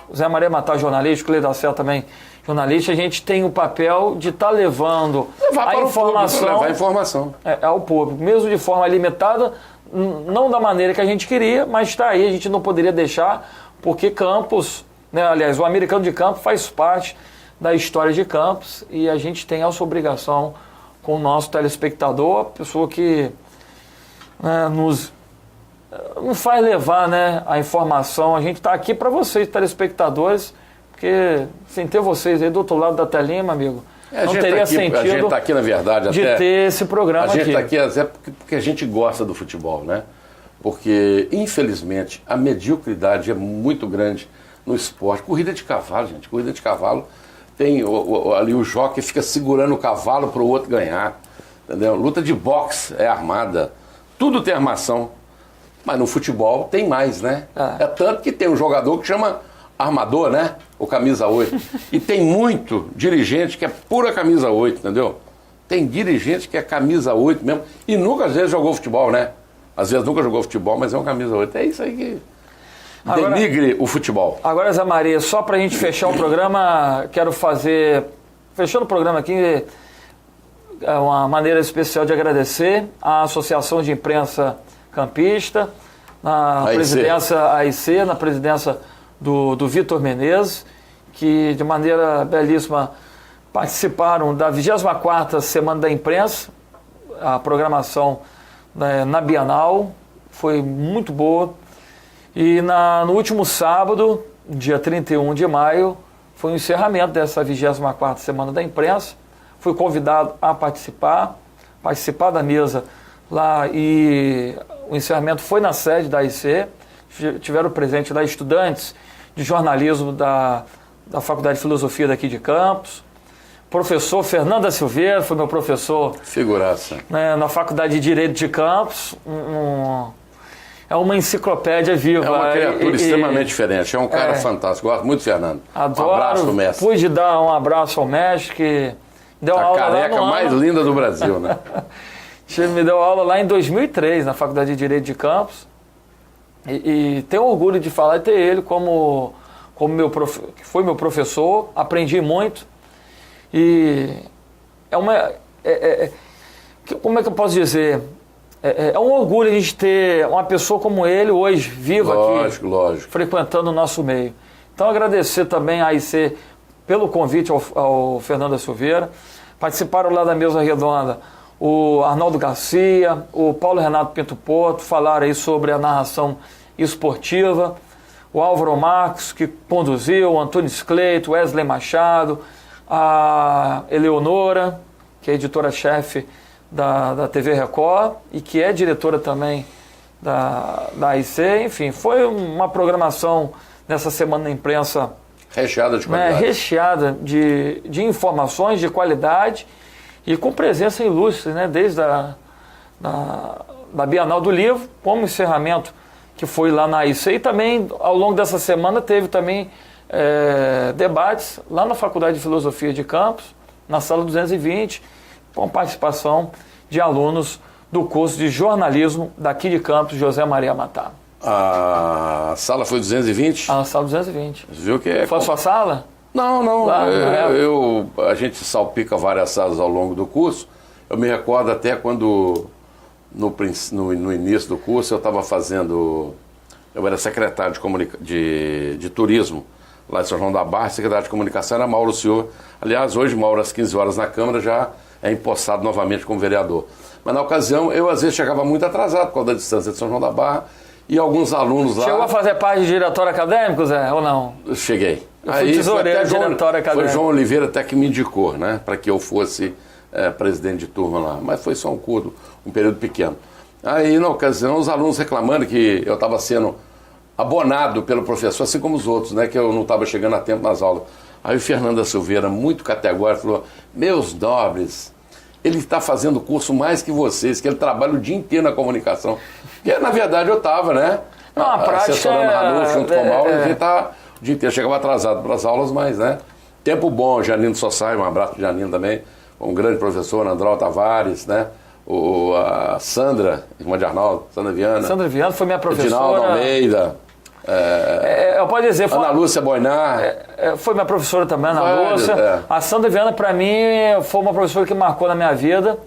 A: o Zé Maria Matar jornalista, o Cleiton Serra também jornalista, a gente tem o papel de estar levando a informação,
B: levar a informação
A: ao público, mesmo de forma limitada, não da maneira que a gente queria, mas está aí, a gente não poderia deixar, porque Campos, né, aliás, o Americano de Campos faz parte da história de Campos e a gente tem essa obrigação com o nosso telespectador, a pessoa que nos faz levar, né, a informação. A gente está aqui para vocês, telespectadores, porque sem ter vocês aí do outro lado da telinha, meu amigo, não teria sentido.
B: A gente está aqui, na verdade,
A: de ter esse programa aqui.
B: A gente está aqui até porque a gente gosta do futebol, né? Porque, infelizmente, a mediocridade é muito grande no esporte. Corrida de cavalo, gente. Corrida de cavalo tem ali o jockey fica segurando o cavalo para o outro ganhar. Entendeu? Luta de boxe é armada. Tudo tem armação. Mas no futebol tem mais, né? É tanto que tem um jogador que chama armador, né? O camisa 8. E tem muito dirigente que é pura camisa 8, entendeu? Tem dirigente que é camisa 8 mesmo. E nunca, às vezes, jogou futebol, né? Às vezes nunca jogou futebol, mas é uma camisa 8. É isso aí que denigre o futebol.
A: Agora, Zé Maria, só pra gente fechar o programa, quero fazer... Fechando o programa aqui, é uma maneira especial de agradecer à Associação de Imprensa Campista, na presidência AIC, na presidência do Vitor Menezes, que de maneira belíssima participaram da 24ª Semana da Imprensa, a programação na Bienal, foi muito boa. E no último sábado, dia 31 de maio, foi o encerramento dessa 24ª Semana da Imprensa. Fui convidado a participar da mesa lá, e o encerramento foi na sede da AIC. Tiveram presente lá estudantes de jornalismo da Faculdade de Filosofia daqui de Campos. Professor Fernanda Silveira foi meu professor.
B: Figuraça.
A: Né, na Faculdade de Direito de Campos. É uma enciclopédia viva.
B: É uma criatura extremamente diferente. É um cara fantástico. Gosto muito do Fernando.
A: Adoro.
B: Um abraço, mestre.
A: Pude dar um abraço ao mestre, que deu
B: a
A: aula
B: careca
A: lá no
B: mais linda do Brasil, né?
A: Me deu aula lá em 2003, na Faculdade de Direito de Campos. E tenho orgulho de falar e ter ele como que foi meu professor. Aprendi muito. E como é que eu posso dizer? É um orgulho a gente ter uma pessoa como ele hoje, vivo aqui, frequentando o nosso meio. Então, agradecer também a AIC pelo convite ao Fernando Silveira. Participaram lá da mesa redonda o Arnaldo Garcia, o Paulo Renato Pinto Porto, falaram aí sobre a narração esportiva, o Álvaro Marcos, que conduziu, o Antônio Scleito, Wesley Machado, a Eleonora, que é editora-chefe da TV Record e que é diretora também da AIC. Enfim, foi uma programação nessa semana na imprensa
B: recheada de qualidade,
A: recheada de informações de qualidade e com presença ilustre, né? Desde da Bienal do Livro, como encerramento que foi lá na AIC, e também ao longo dessa semana teve também debates lá na Faculdade de Filosofia de Campos, na sala 220, com participação de alunos do curso de jornalismo daqui de Campos, José Maria Matar.
B: A sala foi 220?
A: A sala 220.
B: Viu que
A: foi a sua sala?
B: Não. A gente salpica várias salas ao longo do curso. Eu me recordo até quando, no início do curso, eu estava fazendo... Eu era secretário de turismo lá de São João da Barra, secretário de comunicação era Mauro Senhor. Aliás, hoje Mauro, às 15 horas na Câmara, já é empossado novamente como vereador. Mas na ocasião, eu às vezes chegava muito atrasado por causa da distância de São João da Barra, e alguns alunos lá...
A: Chegou a fazer parte de diretório acadêmico, Zé, ou não?
B: Cheguei.
A: Eu fui tesoureiro de diretório acadêmico.
B: Foi João Oliveira até que me indicou, né, para que eu fosse presidente de turma lá. Mas foi só um período pequeno. Aí, na ocasião, os alunos reclamando que eu estava sendo abonado pelo professor, assim como os outros, né, que eu não estava chegando a tempo nas aulas. Aí o Fernando Silveira, muito categórico, falou: meus nobres, ele está fazendo curso mais que vocês, que ele trabalha o dia inteiro na comunicação. Porque, na verdade, eu estava, né?
A: Não, a prática
B: assessorando Ranulfo junto com o Mauro, ele estava o dia inteiro, chegava atrasado para as aulas, mas, né? Tempo bom, Janino Sossai, um abraço para Janino também, um grande professor, André Tavares, né? A Sandra, irmã de Arnaldo, Sandra Viana.
A: Sandra Viana foi minha professora.
B: Edinaldo Almeida.
A: Eu posso dizer...
B: Ana Lúcia Boinar.
A: Foi minha professora também, Ana Lúcia. A Sandra Viana, para mim, foi uma professora que marcou na minha vida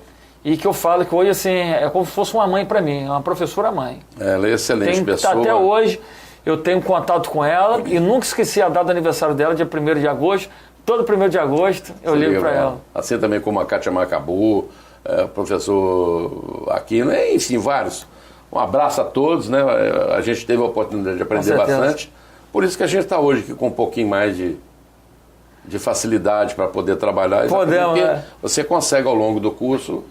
A: e que eu falo que hoje, assim, é como se fosse uma mãe para mim, uma professora-mãe.
B: Ela é excelente pessoa.
A: Até hoje, eu tenho contato com ela e nunca esqueci a data do aniversário dela, dia 1º de agosto. Todo 1º de agosto eu ligo para ela.
B: Assim também como a Cátia Macabu, professor Aquino, enfim, vários. Um abraço a todos, né? A gente teve a oportunidade de aprender bastante. Por isso que a gente está hoje aqui com um pouquinho mais de facilidade para poder trabalhar.
A: Podemos, né?
B: Você consegue ao longo do curso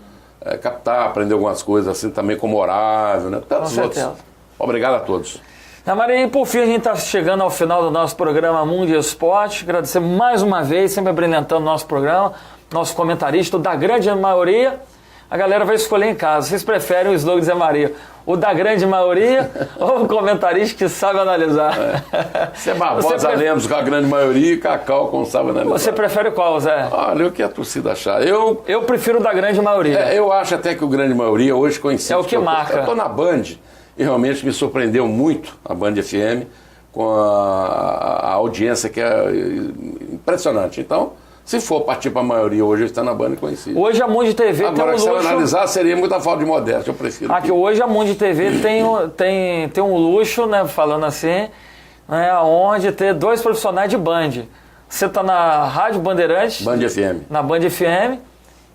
B: captar, aprender algumas coisas assim também como horário, né? Tantos outros. Obrigado a todos.
A: Maria, e por fim a gente está chegando ao final do nosso programa Mundo Esporte. Agradecer mais uma vez, sempre brilhantando o nosso programa, nosso comentarista, da grande maioria. A galera vai escolher em casa. Vocês preferem o slogan de Zé Maria? O da grande maioria ou o comentarista que sabe analisar?
B: Você Barbosa Lemos com a grande maioria e Cacau com sabe analisar.
A: Você prefere qual, Zé?
B: Olha, o que a torcida achar. Eu
A: prefiro o da grande maioria.
B: Eu acho até que o grande maioria hoje coincide.
A: É o que marca.
B: Eu estou na Band e realmente me surpreendeu muito a Band FM com a audiência que é impressionante. Então, se for partir para a maioria, hoje está na Band e coincide.
A: Hoje a Mundo TV
B: agora,
A: tem um
B: luxo...
A: luxo...
B: se analisar, seria muita falta de modéstia, eu prefiro.
A: Aqui, hoje a Mundo TV tem um luxo, né, falando assim, né, onde ter 2 profissionais de Band. Você está na Rádio Bandeirantes.
B: Band FM.
A: Na Band FM.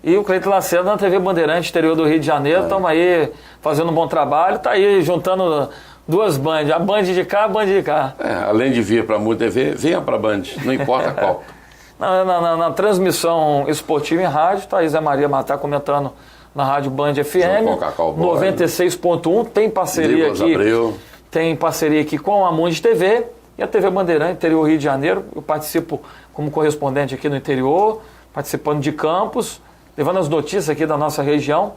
A: E o Cleiton Lacerda na TV Bandeirantes, interior do Rio de Janeiro. Estamos aí fazendo um bom trabalho. Está aí juntando 2 Band. A Band de cá, a Band de cá.
B: Além de vir para a Mundo TV, venha para a Band. Não importa qual.
A: Na transmissão esportiva em rádio, está aí Zé Maria Matar comentando na Rádio Band FM 96.1, tem parceria aqui. Tem parceria aqui com a Mundo TV e a TV Bandeirante, interior Rio de Janeiro. Eu participo como correspondente aqui no interior, participando de campos, levando as notícias aqui da nossa região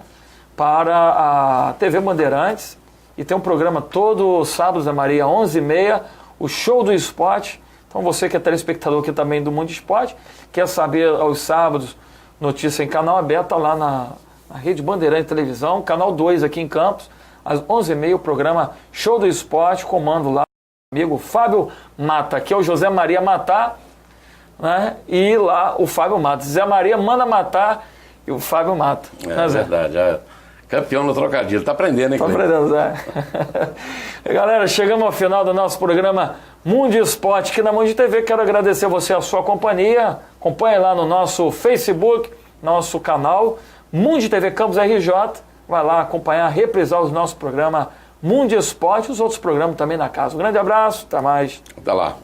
A: para a TV Bandeirantes. E tem um programa todo sábado, Zé Maria, 11h30, o Show do Esporte. Então você que é telespectador aqui também do Mundo Esporte, quer saber aos sábados notícia em canal aberto, lá na Rede Bandeirante Televisão, canal 2 aqui em Campos, às 11h30, o programa Show do Esporte, comando lá o amigo Fábio Mata, que é o José Maria Matar, né? E lá o Fábio Mata. Zé Maria manda matar e o Fábio Mata.
B: É verdade, campeão no trocadilho. Tá aprendendo, hein,
A: Tá aprendendo, Zé. Galera, chegamos ao final do nosso programa Mundo Esporte aqui na Mundo TV. Quero agradecer a você a sua companhia. Acompanhe lá no nosso Facebook, nosso canal Mundo TV Campos RJ. Vai lá acompanhar, reprisar os nossos programas Mundo Esporte e os outros programas também na casa. Um grande abraço, até mais.
B: Até lá.